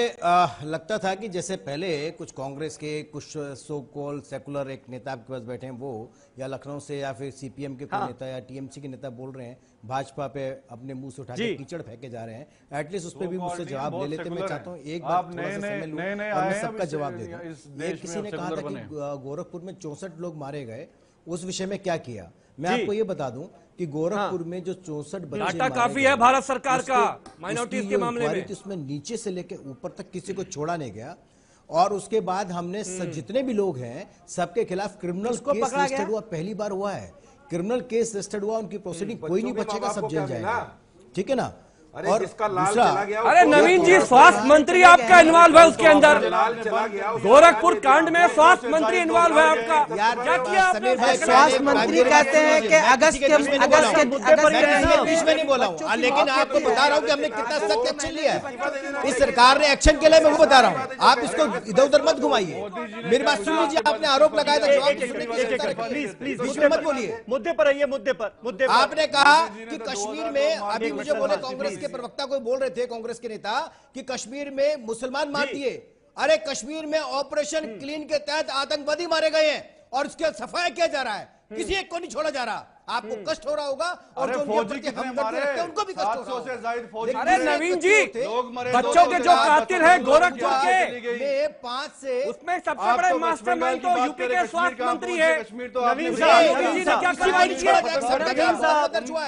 लगता था कि जैसे पहले कुछ कांग्रेस के कुछ सो कॉल सेकुलर एक नेता आपके पास बैठे हैं, वो या लखनऊ से या फिर सीपीएम के कोई नेता या टीएमसी के नेता बोल रहे हैं भाजपा पे अपने मुंह से उठा के कीचड़ फेंके जा रहे हैं, एटलीस्ट उस पर भी मुझसे जवाब ले लेते। मैं चाहता हूँ एक बार थोड़ा सा समय लूं और मैं सबका जवाब दे दूं। एक किसी ने कहा था कि गोरखपुर में 64 लोग मारे गए, उस विषय में क्या किया। मैं आपको ये बता दूं कि गोरखपुर में जो 64 बच्चे काफी है भारत सरकार का माइनॉरिटीज के मामले में, उसमें नीचे से लेकर ऊपर तक किसी को छोड़ा नहीं गया। और उसके बाद हमने जितने भी लोग हैं सबके खिलाफ क्रिमिनल केस रजिस्टर्ड हुआ, पहली बार हुआ है क्रिमिनल केस रजिस्टर्ड हुआ, उनकी प्रोसीडिंग कोई नहीं बचेगा, सब जेल जाएगा, ठीक है ना। और जिसका लाल दूसरा, चला गया, अरे नवीन जी, स्वास्थ्य मंत्री आपका इन्वॉल्व है उसके अंदर। गोरखपुर कांड में स्वास्थ्य मंत्री इन्वॉल्व है आपका। क्या किया आपने? स्वास्थ्य मंत्री कहते हैं कि अगस्त के बीच में नहीं बोला हूँ, लेकिन आपको बता रहा हूँ कि हमने कितना सख्त एक्शन लिया है। इस सरकार ने एक्शन के लिए, मैं वो बता रहा हूँ, आप इसको इधर उधर मत घुमाइए। मेरी बात सुन लीजिए, आपने आरोप लगाया था, प्लीज मत बोलिए, मुद्दे पर आइए, मुद्दे पर। आपने कहा कि कश्मीर में, अभी मुझे बोले कांग्रेस के प्रवक्ता कोई बोल रहे थे, कांग्रेस के नेता, कि कश्मीर में मुसलमान मार दिए। अरे कश्मीर में ऑपरेशन क्लीन के तहत आतंकवादी मारे गए हैं और उसके सफाया किया जा रहा है, किसी एक को नहीं छोड़ा जा रहा। आपको कष्ट हो रहा होगा और जो फौजी कितने मारे, उनको भी कष्ट हो रहा से ज्यादा फौजी। अरे नवीन जी, बच्चों के जो कातिल हैं गोरखपुर के, 5 से उसमें सबसे बड़े मास्टरमाइंड तो यूपी के स्वास्थ्य मंत्री है। नवीन साहब, क्या करवाई है?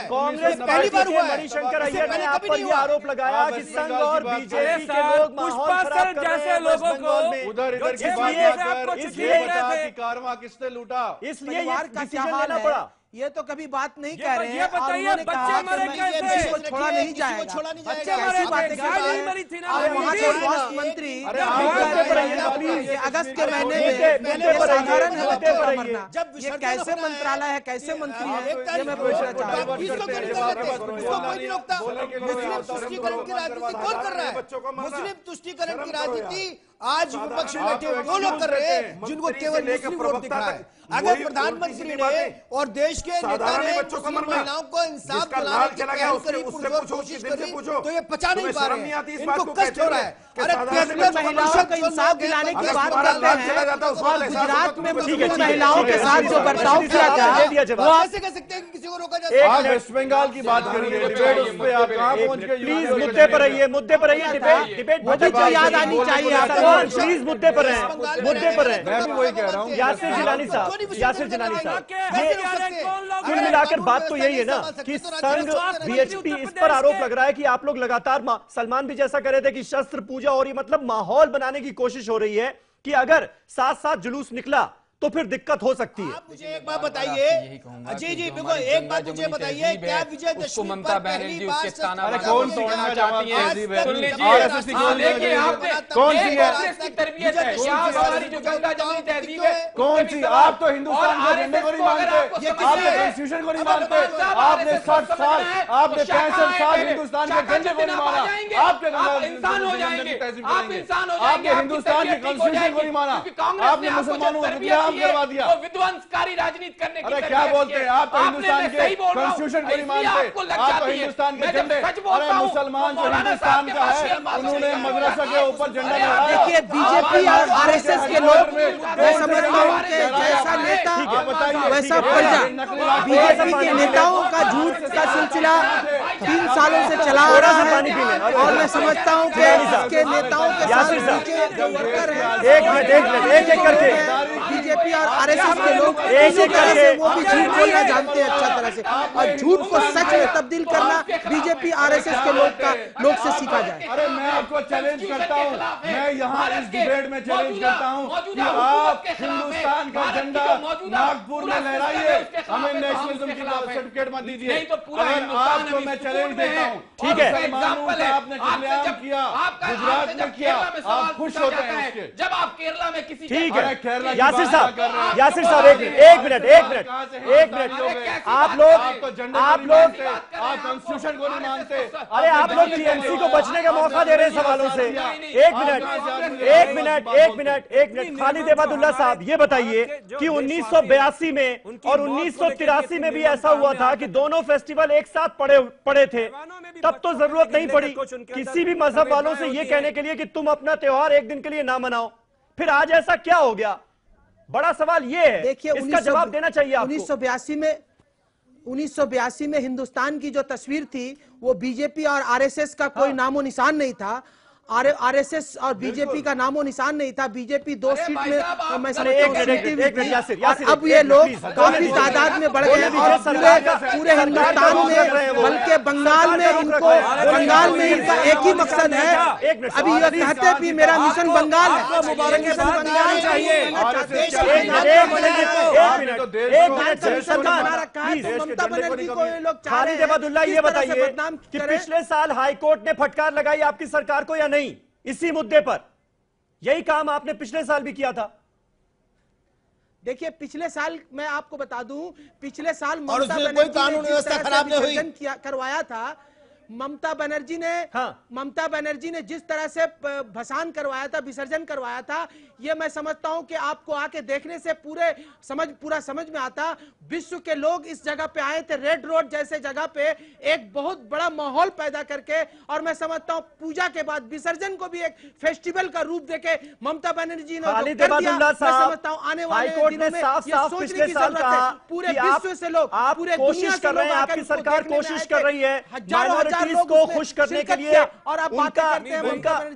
कांग्रेस पहली बार हुआ है। मणिशंकर अय्यर ने आप पर ये आरोप लगाया कि संघ और बीजेपी के लोग पुष्पा सर जैसे लोगों को उधर इधर की कारवां किसने लूटा, इसलिए परिवार का क्या हाल है, ये तो कभी बात नहीं कह रहे हैं। ये बताइए, बच्चे मरे कैसे? को छोड़ा नहीं जाएगा, बच्चे मरे, गाय नहीं मरी थी ना। और वहाँ के स्वास्थ्य मंत्री अगस्त के महीने में साधारण है बच्चों का मरना, ये कैसे मंत्रालय है, कैसे मंत्री है, ये मैं पूछना चाहता हूँ। मुस्लिम तुष्टीकरण की राजनीति कौन कर रहा है? मुस्लिम तुष्टीकरण की राजनीति आज विपक्ष में बैठे वो लोग कर रहे हैं जिनको केवल मुस्लिम वोट दिख रहा है। अगर प्रधानमंत्री ने और देश के नेता ने मुस्लिम महिलाओं को इंसाफ दिलाने की कोशिश करी तो ये पचा नहीं पा रहे हैं, इनको कष्ट हो रहा है। अरे महिलाओं को इंसाफ दिलाने की बात करते हैं और गुजरात में मुस्लिम महिलाओं के साथ जो बर्ताव किया था वो ऐसे कह सकते हैं कि किसी को रोका जाए? आप वेस्ट बंगाल की बात करिए, डिबेट उस पे आप कहां पहुंच गए? प्लीज मुद्दे पर आइए, मुद्दे पर आइए। डिबेट मुझे तो याद आनी चाहिए आपको। प्लीज मुद्दे पर हैं, मुद्दे पर हैं। मैं भी वही कह रहा हूँ। यासिर जिलानी साहब, ये कुल मिलाकर बात तो यही है ना कि संघ बीएचपी इस पर आरोप लग रहा है कि आप लोग लगातार, सलमान भी जैसा कह रहे थे कि शस्त्र पूजा और ये मतलब माहौल बनाने की कोशिश हो रही है कि अगर साथ साथ जुलूस निकला तो फिर दिक्कत हो सकती है। आप मुझे एक बात बताइए, जी बिल्कुल, एक बात मुझे बताइए, क्या विजयदशमी पर ममता बनर्जी उसके ताना कौन तोड़ना चाहती है? सुन लीजिए, कौन सी है तरबियत है, हमारी जो गंगा जमुनी तहजीब है, कौन सी? आप तो हिंदुस्तान के झंडे को नहीं मानते, आपने कॉन्स्टिट्यूशन को नहीं मानते, आपने 60 साल, आपने 65 साल हिंदुस्तान के झंडे को नहीं माना, आपके इंसान हो जाएंगे, आप इंसान हो जाएंगे, आपने हिंदुस्तान के कॉन्स्टिट्यूशन को नहीं माना, आपने मुसलमानों को करवा दिया, विध्वंसकारी राजनीति करने की। अरे क्या बोलते हैं आप? तो हिंदुस्तान के कॉन्स्टिट्यूशन को नहीं मानते, आप तो हिंदुस्तान के झंडे। अरे मुसलमान जो हिंदुस्तान का है उन्होंने मदरसा के ऊपर झंडा लहराया। देखिए, बीजेपी और आरएसएस के लोग, मैं समझता हूँ कि जैसा नेता वैसा प्रजा। बीजेपी के नेताओं का झूठ का सिलसिला 3 सालों से चला आ रहा है और मैं समझता हूँ कि इसके नेताओं के साथ जो वर्कर है, एक करके बीजेपी और आरएसएस के लोग इसी तरह से वो भी झूठ बोलना जानते हैं अच्छा तरह से, और झूठ को सच में तब्दील करना बीजेपी आरएसएस के लोग से सीखा जाए। अरे मैं आपको चैलेंज करता हूँ, मैं यहाँ इस डिबेट में चैलेंज करता हूँ कि आप हिंदुस्तान का झंडा नागपुर में लहराइए, हमें नेशनलिज्म की सर्टिफिकेट मत दीजिए। अगर आपको मैं चैलेंज देता हूँ, ठीक है, आपने कल्याण किया, गुजरात में किया, आप खुश होते हैं उसके। जब आप केरला में किसी, ठीक है, केरला यासिर साहब, एक मिनट, आप कॉन्स्टिट्यूशन को नहीं मानते। अरे आप लोग टीएमसी को बचने का मौका दे रहे हैं सवालों से। एक मिनट, खालिद इबादुल्लाह साहब, ये बताइए कि 1982 में और 1983 में भी ऐसा हुआ था कि दोनों फेस्टिवल एक साथ पड़े थे, तब तो जरूरत नहीं पड़ी किसी भी मजहब वालों से ये कहने के लिए कि तुम अपना त्योहार एक दिन के लिए ना मनाओ। फिर आज ऐसा क्या हो गया? बड़ा सवाल ये है, देखिए, इसका जवाब देना चाहिए आपको। 1982 में हिंदुस्तान की जो तस्वीर थी वो बीजेपी और आरएसएस का कोई नामो निशान नहीं था। आरएसएस और बीजेपी का नामो निशान नहीं था। बीजेपी 2 सीट में मैं अब ये लोग काफी तादाद में बढ़ गए और पूरे हिंदुस्तान में, बल्कि बंगाल में इनका एक ही मकसद है। अभी ये कहते हैं कि मेरा मिशन बंगाल है, बंगाल चाहिए। ममता बनर्जी को ये लोग चाह रहे हैं। ये बताइए कि पिछले साल हाईकोर्ट ने फटकार लगाई आपकी सरकार को या नहीं इसी मुद्दे पर? यही काम आपने पिछले साल भी किया था। देखिए पिछले साल मैं आपको बता दूं, पिछले साल और उसमें कोई कानून व्यवस्था खराब नहीं हुई, करवाया था ममता बनर्जी ने जिस तरह से भसान करवाया था, विसर्जन करवाया था, ये मैं समझता हूं कि आपको आके देखने से पूरा समझ में आता। विश्व के लोग इस जगह पे आए थे, रेड रोड जैसे जगह पे एक बहुत बड़ा माहौल पैदा करके, और मैं समझता हूं पूजा के बाद विसर्जन को भी एक फेस्टिवल का रूप देके ममता बनर्जी ने कर दिया। मैं समझता हूं आने वाले दिनों में ये सोचने की जरूरत है, पूरे विश्व से लोग, पूरे दुनिया से लोग आपकी सरकार कोशिश कर रही है हजारों को खुश करने के लिए, और आप बातें करते हैं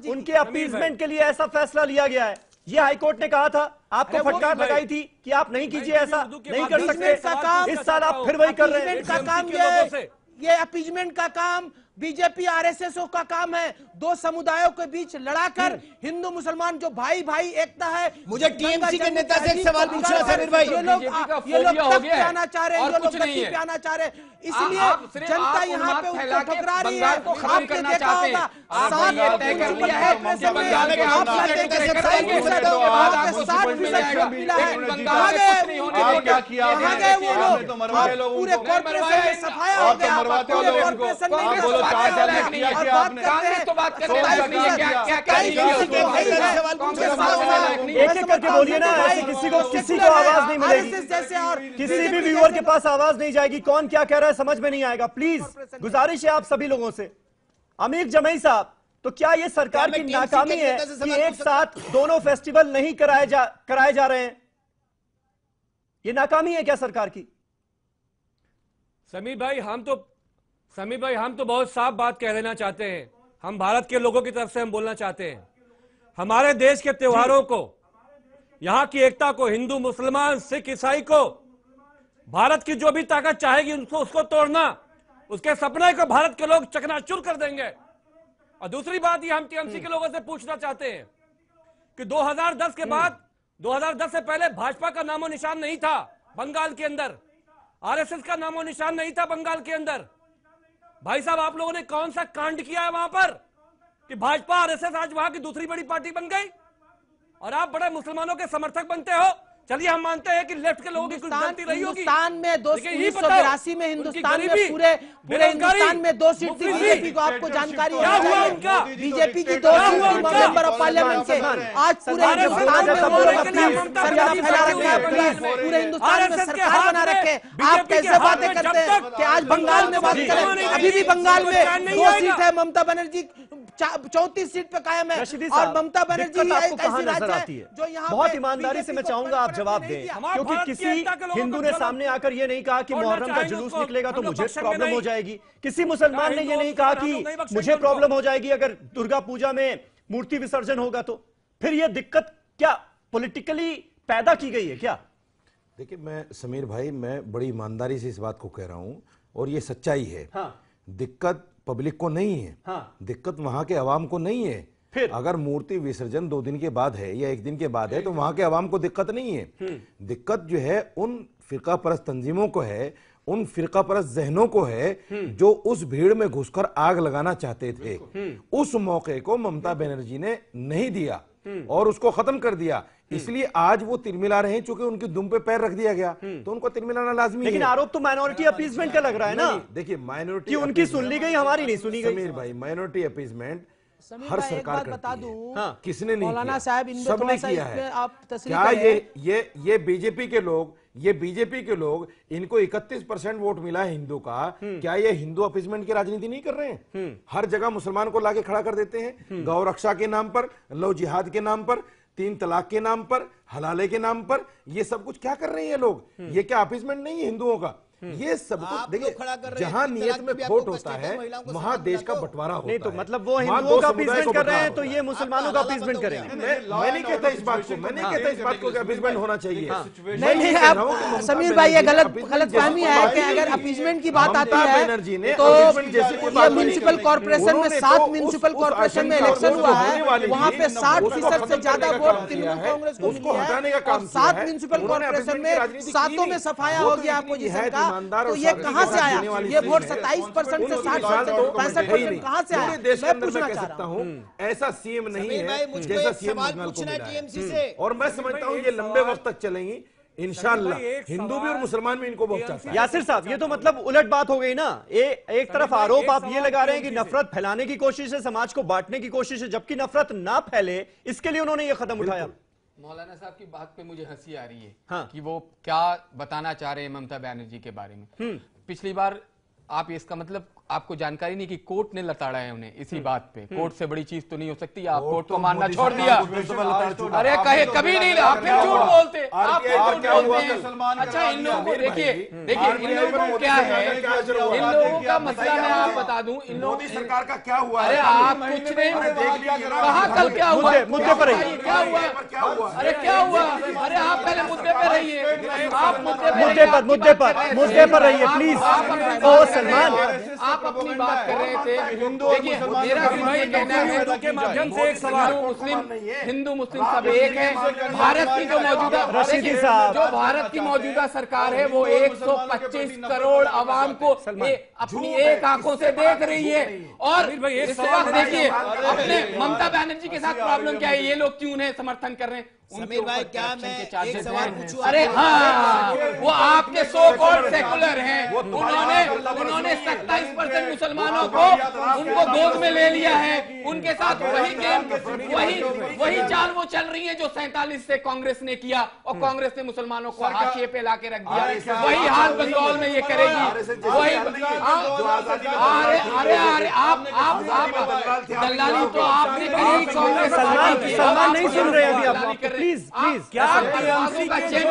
उनके अपीजमेंट के लिए ऐसा फैसला लिया गया है। ये हाईकोर्ट ने कहा था, आपको फटकार लगाई थी कि आप नहीं कीजिए, ऐसा नहीं कर सकते। इस साल आप फिर वही कर रहे हैं। ये अपीजमेंट का काम बीजेपी आरएसएस का काम है। 2 समुदायों के बीच लड़ाकर हिंदू मुसलमान जो भाई भाई एकता है। मुझे टीएमसी के नेता से एक सवाल पूछना है समीर भाई। ये लोग तख्त पे आना चाह रहे हैं, ये लोग गद्दी पे आना चाह रहे हैं, इसलिए जनता यहाँ पे उसको ठुकरा रही है। आपने देखा होगा 60% मिला है। क्या किया पूरे कॉर्पोरेशन में सफाया हो गया, पूरे कॉर्पोरेशन में एक एक करके बोलिए ना, ऐसे किसी को आवाज नहीं मिलेगी, किसी भी व्यूअर के पास आवाज नहीं जाएगी। कौन क्या कह रहा है समझ में नहीं आएगा। प्लीज गुजारिश है आप सभी लोगों से। अमीर जमई साहब, तो क्या ये सरकार की नाकामी है कि एक साथ दोनों फेस्टिवल नहीं कराए जा रहे हैं? ये नाकामी है क्या सरकार की? समीर भाई हम तो बहुत साफ बात कह देना चाहते हैं। हम भारत के लोगों की तरफ से हम बोलना चाहते हैं, हमारे देश के त्योहारों को, यहां की एकता को, हिंदू मुसलमान सिख ईसाई को, भारत की जो भी ताकत चाहेगी उसको तोड़ना, उसके सपने को भारत के लोग चकनाचूर कर देंगे। और दूसरी बात ये हम टीएमसी के लोगों से पूछना चाहते हैं कि 2010 के बाद, 2010 से पहले भाजपा का नामो निशान नहीं था बंगाल के अंदर, आरएसएस का नामो निशान नहीं था बंगाल के अंदर। भाई साहब, आप लोगों ने कौन सा कांड किया है वहां पर कि भाजपा आरएसएस आज वहां की दूसरी बड़ी पार्टी बन गई और आप बड़े मुसलमानों के समर्थक बनते हो? चलिए हम मानते हैं कि लेफ्ट के लोगों की कुछ गलती रही होगी। हिंदुस्तान में 1982 में हिंदुस्तान में पूरे हिंदुस्तान में 2 सीट थी बीजेपी को। आपको जानकारी क्या हुआ उनका? बीजेपी की 2 सीट थी मेंबर ऑफ पार्लियामेंट से। आज पूरे हिंदुस्तान में पूरे हिंदुस्तान में सरकार बना रखे। आप कैसे बातें करते हैं कि आज बंगाल में बात करें? अभी भी बंगाल में 2 सीट है, ममता बनर्जी 34 सीट पे कायम है। और ममता बनर्जी एक ऐसी राज्य है जो यहाँ बहुत ईमानदारी से मैं चाहूंगा आप जवाब दें, क्योंकि किसी हिंदू ने सामने आकर ये नहीं कहा कि मुहर्रम का जुलूस निकलेगा तो मुझे प्रॉब्लम हो जाएगी। किसी मुसलमान ने ये नहीं कहा कि मुझे प्रॉब्लम हो जाएगी अगर दुर्गा पूजा में मूर्ति विसर्जन होगा। तो फिर ये दिक्कत क्या पॉलिटिकली पैदा की गई है क्या? देखिए, मैं समीर भाई, मैं बड़ी ईमानदारी से इस बात को कह रहा हूं और ये सच्चाई है। दिक्कत पब्लिक को नहीं है, दिक्कत वहां के अवाम को नहीं है। फिर अगर मूर्ति विसर्जन 2 दिन के बाद है या 1 दिन के बाद है तो वहां के अवाम को दिक्कत नहीं है। दिक्कत जो है उन फिरका परस्त तंजीमों को है, उन फिरका परस्त जहनों को है जो उस भीड़ में घुसकर आग लगाना चाहते थे। उस मौके को ममता बनर्जी ने नहीं दिया और उसको खत्म कर दिया। इसलिए आज वो तिलमिला रहे हैं, चूंकि उनकी दुम पे पैर रख दिया गया तो उनको तिलमिलाना लाजमी है। लेकिन आरोप तो माइनॉरिटी अपीजमेंट का लग रहा है ना। देखिए, माइनॉरिटी उनकी सुन ली गई, हमारी नहीं सुनी गई। समीर भाई, माइनॉरिटी अपीजमेंट हर सरकार बता दूं, किसने नहीं मौलाना साहब, सबने किया है। आप क्या ये बीजेपी के लोग इनको 31% वोट मिला है हिंदू का, क्या ये हिंदू अपीजमेंट की राजनीति नहीं कर रहे हैं? हर जगह मुसलमान को लाके खड़ा कर देते हैं, गौ रक्षा के नाम पर, लव जिहाद के नाम पर, 3 तलाक के नाम पर, हलाले के नाम पर। ये सब कुछ क्या कर रहे हैं ये लोग? ये क्या अपीजमेंट नहीं है हिंदुओं का? ये सब देखिए, जहां नियत में खोट होता है वहां देश का बंटवारा होता है। नहीं तो मतलब वो हिंदुओं का अपीसमेंट कर रहे हैं तो ये मुसलमानों का अपीसमेंट करेंगे। मैं नहीं कहता इस बात को, मैं नहीं कहता इस बात को कि अपीसमेंट होना चाहिए। नहीं, आप समीर भाई ये गलतफहमी है कि अगर अपीसमेंट की बात आती है तो ये म्युनिसिपल कॉर्पोरेशन में 7 म्युनिसिपल कॉर्पोरेशन में इलेक्शन हुआ है, वहां पे 60% से ज्यादा वोट तृणमूल कांग्रेस को उसको हटाने का काम 7 म्युनिसिपल कॉर्पोरेशन में 7 में सफाया हो गया अपोजिशन का, तो ये कहां से आया? ये वोट 27% से 65% कहां से आया? मैं पूछना चाह रहा हूं। ऐसा सीएम नहीं है जैसा सीएम बंगाल को मिला है, और मैं समझता हूं ये लंबे वक्त तक चलेंगी इंशाल्लाह। हिंदू भी और मुसलमान भी इनको बहुत चाहते हैं। यासिर साहब, ये तो मतलब उलट बात हो गई ना। एक तरफ आरोप आप ये लगा रहे हैं कि नफरत फैलाने की कोशिश है, समाज को बांटने की कोशिश है, जबकि नफरत ना फैले इसके लिए उन्होंने ये कदम उठाया। मौलाना साहब की बात पे मुझे हंसी आ रही है हाँ। कि वो क्या बताना चाह रहे हैं ममता बनर्जी के बारे में। पिछली बार आप इसका मतलब आपको जानकारी नहीं कि कोर्ट ने लताड़ा है उन्हें इसी बात पे। कोर्ट से बड़ी चीज तो नहीं हो सकती, आप कोर्ट को मानना छोड़ दिया। अरे कहे कभी नहीं, आप फिर झूठ बोलते, आप फिर झूठ बोलते हैं। अच्छा, इन लोगों को देखिए इन लोगों को क्या है, इन लोगों का मसला मैं आप बता दूं, इन लोगों मोदी सरकार का क्या हुआ? अरे आप कुछ नहीं, कहा कल क्या हुआ, मुद्दे पर क्या हुआ, अरे क्या हुआ? अरे आप पहले मुद्दे पे रहिए, आप मुद्दे पर रहिए प्लीज। ओ सलमान, आप अपनी बात कर रहे थे। देखिए, मेरा ये कहना है के माध्यम से एक सवाल, हिंदू मुस्लिम सब एक है। भारत की जो मौजूदा भारत की मौजूदा सरकार है वो 125 करोड़ आवाम को अपनी एक आंखों से देख रही है। और इस वक्त देखिए अपने ममता बनर्जी के साथ प्रॉब्लम क्या है, ये लोग क्यों उन्हें समर्थन कर रहे हैं? समीर भाई, क्या मैं एक सवाल पूछूं? अरे हाँ, वो आपके सो कॉल्ड सेकुलर हैं, उन्होंने 27% मुसलमानों को उनको गोद में ले लिया है। उनके साथ वही गेम, वही चाल वो चल रही है जो 47 से कांग्रेस ने किया, और कांग्रेस ने मुसलमानों को हाशिए पे लाके रख दिया। वही हाल बंगाल में ये करेगी। वही अरे आप दलाली तो आपने करी कांग्रेस पार्टी की। सलमान नहीं सुन रहे अभी आप, प्लीज क्या अल्फाजों का चेंज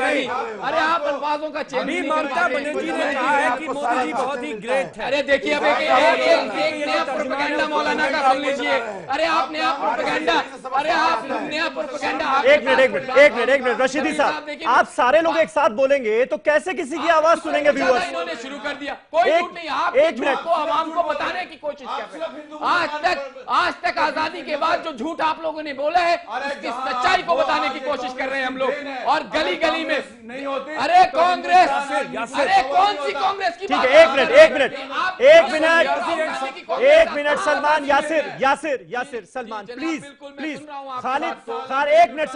नहीं? अरे आप अल्फाजों का चेंज नहीं। ममता बनर्जी ने कहा है कि मोदी जी बहुत ही ग्रेट है। अरे देखिए, अब एक नया प्रोपेगेंडा मौलाना का सुन लीजिए। अरे आप नया प्रोपेगेंडा, अरे आप नया प्रोपेगेंडा। एक मिनट रशीदी साहब, आप सारे लोग एक साथ बोलेंगे तो कैसे किसी की आवाज सुनेंगे व्यूअर्स? इन्होंने शुरू कर दिया, कोई झूठ नहीं। आप एक मिनट को आवाम को बताने की कोशिश कर रहे हैं। आज तक आजादी के बाद जो झूठ आप लोगों ने बोला है उसकी सच्चाई को बताने की कोशिश कर रहे हैं हम लोग। और गली गली में नहीं होते। अरे कांग्रेस, अरे कौन सी कांग्रेस की? ठीक है, एक मिनट सलमान, यासिर सलमान प्लीज खालिद, एक मिनट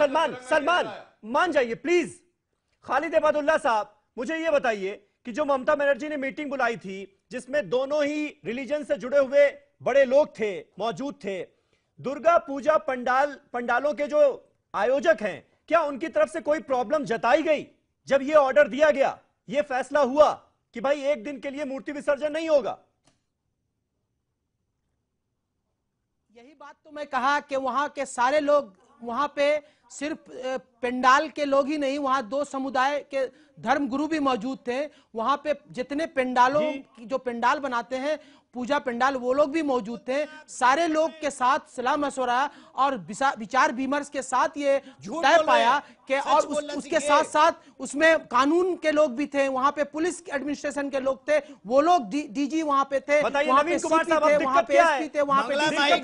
सलमान मान जाइए प्लीज। खालिद इबादुल्लाह साहब, मुझे ये बताइए कि जो ममता बनर्जी ने मीटिंग बुलाई थी जिसमें दोनों ही रिलीजन से जुड़े हुए बड़े लोग थे, मौजूद थे, दुर्गा पूजा पंडालों के जो आयोजक हैं, क्या उनकी तरफ से कोई प्रॉब्लम जताई गई जब ये ऑर्डर दिया गया, ये फैसला हुआ कि भाई एक दिन के लिए मूर्ति विसर्जन नहीं होगा? यही बात तो मैं कहा कि वहां के सारे लोग, वहां पे सिर्फ पंडाल के लोग ही नहीं, वहां 2 समुदाय के धर्म गुरु भी मौजूद थे। वहां पे जितने पंडालों की जो पंडाल बनाते हैं, पूजा पंडाल, वो लोग भी मौजूद थे। सारे लोग के साथ सलाह मशवरा और विचार विमर्श के साथ ये तय पाया कि, और उसके साथ साथ उसमें कानून के लोग भी थे, वहां पे पुलिस एडमिनिस्ट्रेशन के लोग थे, वो लोग डीजी वहां पे थे, वहां पे सीपी थे, वहां पे एसपी थे, वहां पे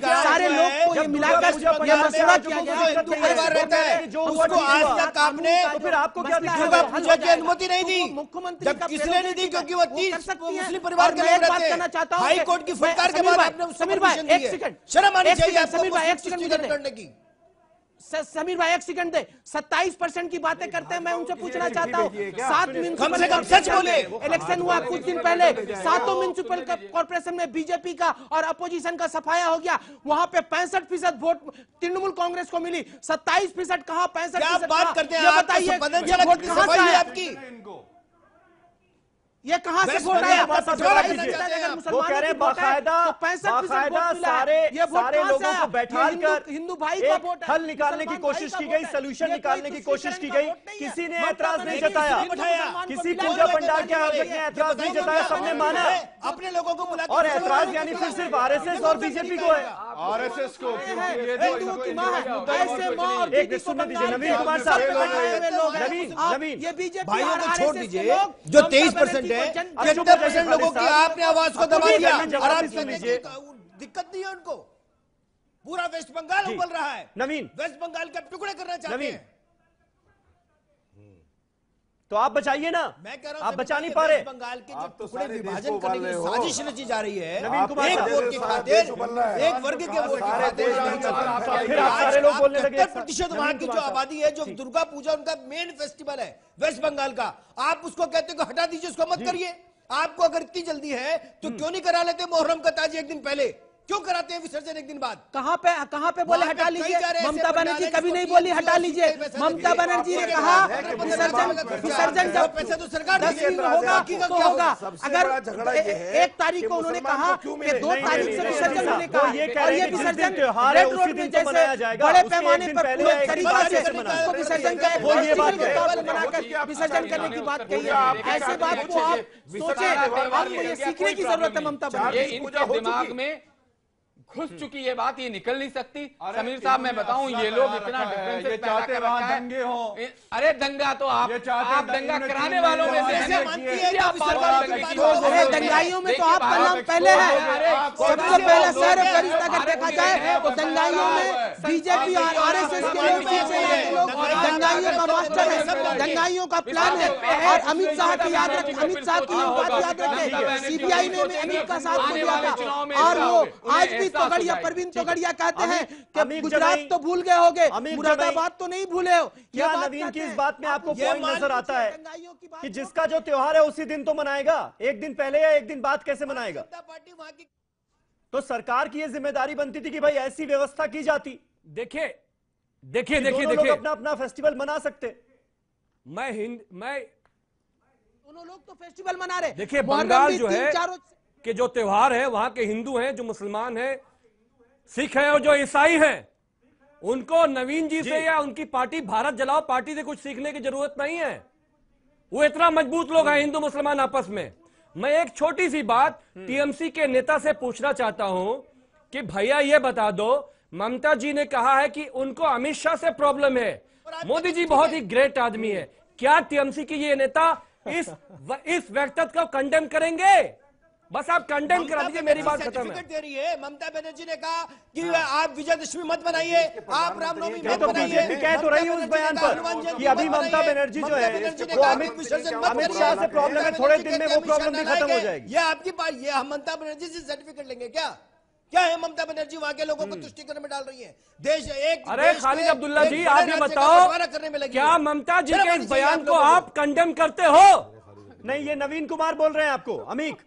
सारे लोग को ये मिलाकर ये मशवरा किया गया। उसको आज तक आपने फिर आपको क्या दुर्गा पूजा की अनुमति नहीं दी, मुख्यमंत्री जब किसने नहीं दी, क्योंकि वो 30 मुस्लिम परिवार के लोग रहते हैं। हाई कोर्ट की फटकार के बाद आपने समीर भाई एक सेकंड, शर्म आनी चाहिए आपको। समीर भाई एक सेकंड करने की, समीर भाई एक सेकंड दे। 27% की बातें करते हैं, मैं उनसे पूछना चाहता हूं, 7 म्युनिसिपल सच बोले। इलेक्शन हुआ कुछ दिन पहले, 7 म्युनिसिपल कॉर्पोरेशन में बीजेपी का और अपोजिशन का सफाया हो गया। वहां पे 65% वोट तृणमूल कांग्रेस को मिली। 27% कहां, 65% बात करते हैं? ये बताइए, ये वोट कहां से आया? आपकी ये कहां से वोट आया? वो कह रहे हैं बाकायदा सारे लोगों को बैठाकर हिंदू भाई का वोट है, हल निकालने की कोशिश की गई, सोल्यूशन निकालने की कोशिश की गई, किसी ने ऐतराज नहीं जताया, किसी पूजा पंडाल के आयोजक ने ऐतराज नहीं जताया, सबने माना अपने लोगों को बुला, और ऐतराज यानी फिर सिर्फ आरएसएस और बीजेपी को है। आरएसएस को एक सुनने दीजिए नवीन कुमार साहब, नवीन ये बीजेपी भाइयों को छोड़ दीजिए, जो 23% है, 70% लोगों की आपने आवाज को दबा दिया और आप लीजिए, दिक्कत नहीं है उनको। पूरा वेस्ट बंगाल उबल रहा है, नवीन वेस्ट बंगाल के टुकड़े करना चाहते हैं। तो आप बचाइए ना, मैं कह रहा हूं आप बचा नहीं पा रहे। बंगाल के जो टुकड़े विभाजन करने की साजिश रची जा रही है, नवीन कुमार एक वोट की खातिर, एक वर्ग के वोट की खातिर, फिर आप सारे लोग बोलने लगे। 70% वहां की जो आबादी है, जो दुर्गा पूजा उनका मेन फेस्टिवल है वेस्ट बंगाल का, आप उसको कहते हो हटा दीजिए, उसको मत करिए। आपको अगर इतनी जल्दी है तो क्यों नहीं करा लेते मुहर्रम का ताजिया एक दिन पहले? क्यों कराते हैं विसर्जन एक दिन बाद? कहाँ पे बोले हटा लीजिए? ममता बनर्जी कभी नहीं बोली हटा लीजिए। ममता बनर्जी ने कहा विसर्जन जब पैसे तो सरकार 10 दिन में होगा तो होगा। अगर 1 तारीख को उन्होंने कहा कि 2 तारीख से विसर्जन होने का, और ये विसर्जन रेड रोड में जैसे बड़े पैमाने पर पूरे तरीके से उसको विसर्जन का बनाकर विसर्जन करने की बात कही है। ऐसे बात को आप सोचे, आपको ये सीखने की जरूरत है ममता बनर्जी। दिमाग में घुस चुकी ये बात, ये निकल नहीं सकती। समीर साहब मैं बताऊं, ये लोग इतना ये चाहते वहां दंगे हो। अरे दंगा तो आप दंगा कराने वालों में से हैं। अरे दंगाइयों में तो आपका नाम पहले है। सबसे पहले शहर फरिश्ता अगर देखा जाए तो दंगाइयों में बीजेपी और आरएसएस के लोग दंगाइयों का मास्टर है, दंगाइयों का प्लान है। और अमित शाह की याद रखें, अमित शाह की बात याद रखें, सीबीआई ने अमित का साथ दिया था। और वो आज भी तोगड़िया, परवीन तोगड़िया कहते हैं कि गुजरात तो भूल गए होगे, मुरादाबाद तो नहीं भूले हो। क्या नवीन की इस बात में आपको पॉइंट नजर आता है कि जिसका जो त्योहार है उसी दिन तो मनाएगा, एक दिन पहले या एक दिन बाद कैसे मनाएगा? तो सरकार की यह जिम्मेदारी बनती थी कि भाई ऐसी व्यवस्था की जाती। देखिए अपना अपना फेस्टिवल मना सकते। दोनों लोग तो फेस्टिवल मना रहे। देखिए बंगाल जो है कि जो त्योहार है वहां के हिंदू हैं, जो मुसलमान हैं, सिख हैं और जो ईसाई हैं, उनको नवीन जी से या उनकी पार्टी भारत जलाओ पार्टी से कुछ सीखने की जरूरत नहीं है। वो इतना मजबूत लोग हैं हिंदू मुसलमान आपस में। मैं एक छोटी सी बात टीएमसी के नेता से पूछना चाहता हूं कि भैया ये बता दो, ममता जी ने कहा है कि उनको अमित शाह से प्रॉब्लम है, मोदी जी बहुत ही ग्रेट आदमी है, क्या टीएमसी की ये नेता इस वक्तव्य को कंडेम करेंगे? बस आप कंडेम करा दीजिए, मेरी बात खत्म है। दे रही है ममता बनर्जी ने कहा कि आप विजयदशमी मत बनाइए, आप रामनवमी मत बनाइए। कह तो रही है उस बयान पर कि अभी ममता बनर्जी जो है वो अमित शाह से प्रॉब्लम है, थोड़े दिन में वो प्रॉब्लम भी खत्म हो जाएगी। ये आपकी बात, ये हम ममता बनर्जी से सर्टिफिकेट लेंगे क्या? क्या है ममता बनर्जी वहां के लोगों को तुष्टिकरण में डाल रही है? देश एक अरे खालिद अब्दुल्ला जी, आप ये बताओ क्या ममता जी के इस बयान को आप कंडेम करते हो? नहीं, ये नवीन कुमार बोल रहे हैं आपको। अमीक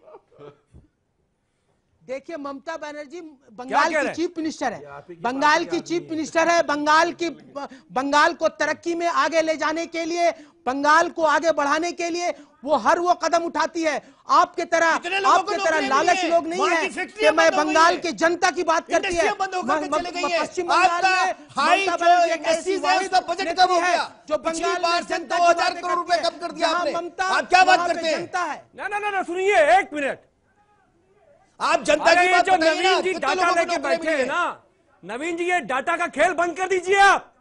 देखिए, ममता बनर्जी बंगाल की चीफ मिनिस्टर है, बंगाल की चीफ मिनिस्टर है। बंगाल को तरक्की में आगे ले जाने के लिए, बंगाल को आगे बढ़ाने के लिए वो हर वो कदम उठाती है। आपके तरह लालच लोग नहीं है कि मैं बंगाल की जनता की बात करती है। पश्चिम बंगाल में ममता बनर्जी एक ऐसी बजट कम हो गया जो बंगाल में जनता 2000 करोड़ रुपए कम कर दिया आपने। आप क्या बात करते हैं? जनता है ना सुनिए एक मिनट, आप जनता की बात जो नवीन जी डाटा लेके बैठे हैं ना, नवीन जी ये डाटा का खेल बंद कर दीजिए। आप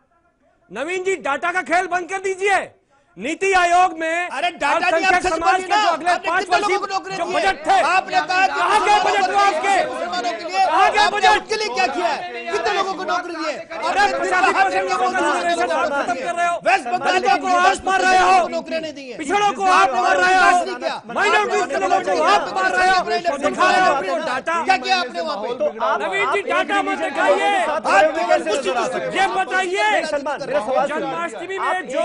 नवीन जी डाटा का खेल बंद कर दीजिए। नीति आयोग में अरे डाटा नहीं, आप सच समाज के जो अगले 5 वर्ष जो बजट थे, आपने कहा कहाँ गए बजट में आपके? कहाँ गए बजट के लिए? क्या किया है? कितने लोगों को नौकरी दी है? वेस्ट बंगाल को आप मार रहे हो, नौकरियां नहीं दी है, पिछड़ों को आप मार रहे हो, माइनॉरिटीज के लोगों को आप मार रहे हो। दिखा रहे हो आपको डाटा? क्या किया आपने वहाँ पे? नवीन जी डाटा मत दिखाइए, ये बताइए जन्माष्टमी में जो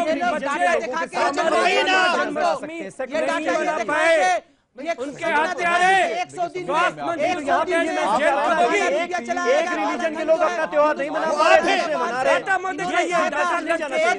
उनके हथियार है। 100 दिन स्वास्थ्य मंत्री एक रिलीजन के लोग अपना त्योहार नहीं मना पा रहे हैं,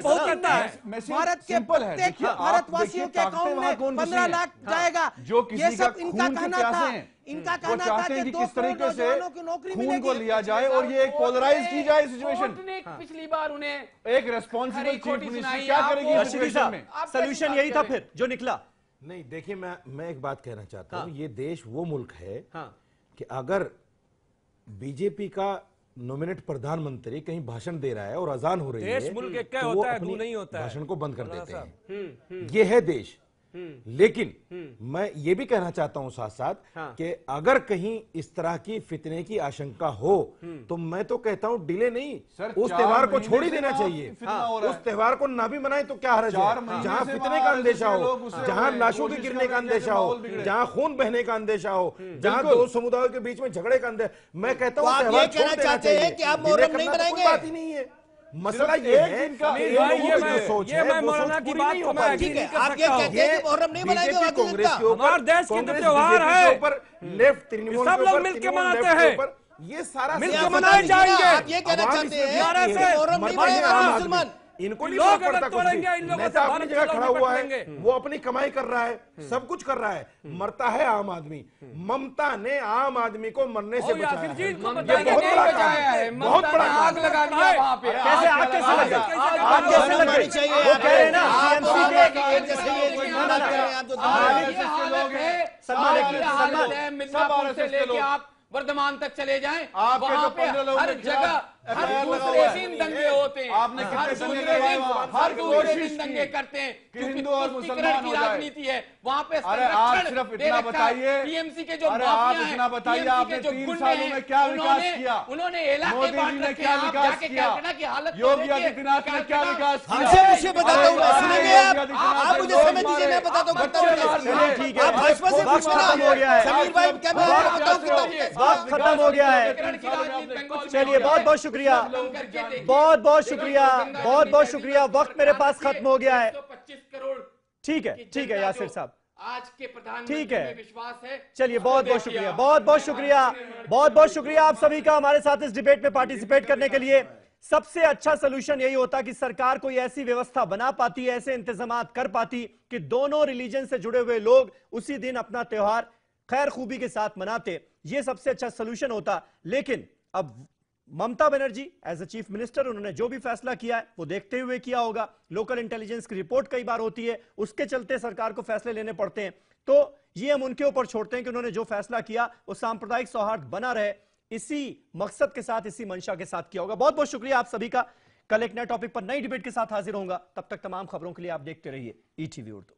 बहुत करता है। भारत के प्रत्येक भारतवासियों के अकाउंट में 15 लाख जाएगा। जो किसी का इनका कहना था, इनका कहना था कि किस तरीके से नौकरी खून को लिया जाए और ये एक पोलराइज की जाए सिचुएशन। पिछली बार उन्हें एक रेस्पॉन्सिबल चीफ मिनिस्टर क्या करेगी इस सिचुएशन में? सॉल्यूशन यही था फिर जो निकला। नहीं, देखिए मैं एक बात कहना चाहता हूं। ये देश वो मुल्क है हाँ। कि अगर बीजेपी का नॉमिनेट प्रधानमंत्री कहीं भाषण दे रहा है और अजान हो रही है, देश मुल्क एक क्या तो वो होता है, अपनी तू नहीं होता है। भाषण को बंद कर देते हैं। ये है देश। लेकिन मैं ये भी कहना चाहता हूं साथ साथ कि अगर कहीं इस तरह की फितने की आशंका हो तो मैं तो कहता हूं डिले नहीं, उस त्योहार को छोड़ ही देना चाहिए। उस त्योहार को ना भी मनाए तो क्या हर्ज है? जहां फितने का अंदेशा हो, जहां लाशों के गिरने का अंदेशा हो, जहां खून बहने का अंदेशा हो, जहां दो समुदायों के बीच में झगड़े का अंदेशा, मैं कहता हूं आप ये कहना चाहते हैं कि आप मुहर्रम नहीं मनाएंगे? बात ही नहीं है। मसला ये है कि जो सोच है वो सोच पूरी नहीं हो पाई। ठीक है, आप ये कहते हैं कि मुहर्रम नहीं मनाएंगे, कांग्रेस के ऊपर, हमारे देश के तो त्योहार है, लेफ्ट तृणमूल सब लोग मिलकर मनाते हैं, ये सारा मिलकर मनाए जाएंगे। आप ये कहना चाहते हैं कि मुहर्रम नहीं मनाएगा मुसलमान? इनको नहीं लोग फर्क पड़ता अगर तोड़ेंगे, इन कुछ लोगों भी। से नेता अपनी भारत जगह के खड़ा लोग हुआ निपटेंगे। है, वो अपनी कमाई कर रहा है, सब कुछ कर रहा है, मरता है आम आदमी। ममता ने आम आदमी को मरने से बचाया है। ये बहुत बड़ा काम है, बहुत बड़ा आग लगा दिया वहां पे। कैसे आग कैसे लगा? आग कैसे लग गई? वो कह रहे हैं ना मिदनापुर से लेके आप वर्धमान तक चले जाएं, आपके वहां तो पे 15 लोगों हर के जगह खिलाफ हर FIR लगा दूसरे हुआ है। दिन दंगे होते हैं। आपने कितने हर दंगे दूसरे करवाए दिन वहाँ? हर हर दूसरे कोशिश दिन की दंगे करते हैं कि क्योंकि हिंदू और तुष्टीकरण मुसलमान की हो जाए। राजनीति है वहाँ पे। अरे आप सिर्फ इतना बताइए, टीएमसी के जो अरे आप माफिया इतना हैं, बताइए TMC आपने के जो 3 गुंडे सालों हैं, में क्या विकास किया? उन्होंने इलाके मोदी जी बांट ने रखे क्या हैं। आप विकास जाके किया? कलकत्ता की हालत को योगी देखिए। आदित्यनाथ ने क्या विकास किया? हमसे मुझे बताता हूँ मैं, सुनेंगे आप मुझे समय दीजिए, मैं बताता हूँ कितना विकास। ठीक है, आप भाजपा से वक्त पूछना। खत्म हो गया है। समीर भाई क्या मैं आपको बताऊँ कितना वक्त खत्म हो गया है। चलिए बहुत बहुत शुक्रिया, बहुत बहुत शुक्रिया, बहुत बहुत शुक्रिया। वक्त मेरे पास खत्म हो गया है। 125 करोड़ ठीक है यासिर साहब, आज के प्रधानमंत्री ठीक है। में विश्वास है। चलिए बहुत बहुत शुक्रिया, बहुत बहुत शुक्रिया, बहुत बहुत शुक्रिया आप सभी का हमारे साथ इस डिबेट में पार्टिसिपेट करने के लिए। सबसे अच्छा सोल्यूशन यही होता कि सरकार कोई ऐसी व्यवस्था बना पाती, ऐसे इंतजाम कर पाती कि दोनों रिलीजन से जुड़े हुए लोग उसी दिन अपना त्योहार खैर खूबी के साथ मनाते। यह सबसे अच्छा सोल्यूशन होता। लेकिन अब Mamata Banerjee as a chief minister उन्होंने जो भी फैसला किया है वो देखते हुए किया होगा। लोकल इंटेलिजेंस की रिपोर्ट कई बार होती है, उसके चलते सरकार को फैसले लेने पड़ते हैं। तो ये हम उनके ऊपर छोड़ते हैं कि उन्होंने जो फैसला किया वो सांप्रदायिक सौहार्द बना रहे, इसी मकसद के साथ, इसी मंशा के साथ किया होगा। बहुत बहुत शुक्रिया आप सभी का। कल एक नए टॉपिक पर नई डिबेट के साथ हाजिर होऊंगा। तब तक तमाम खबरों के लिए आप देखते रहिए ETV उर्दू।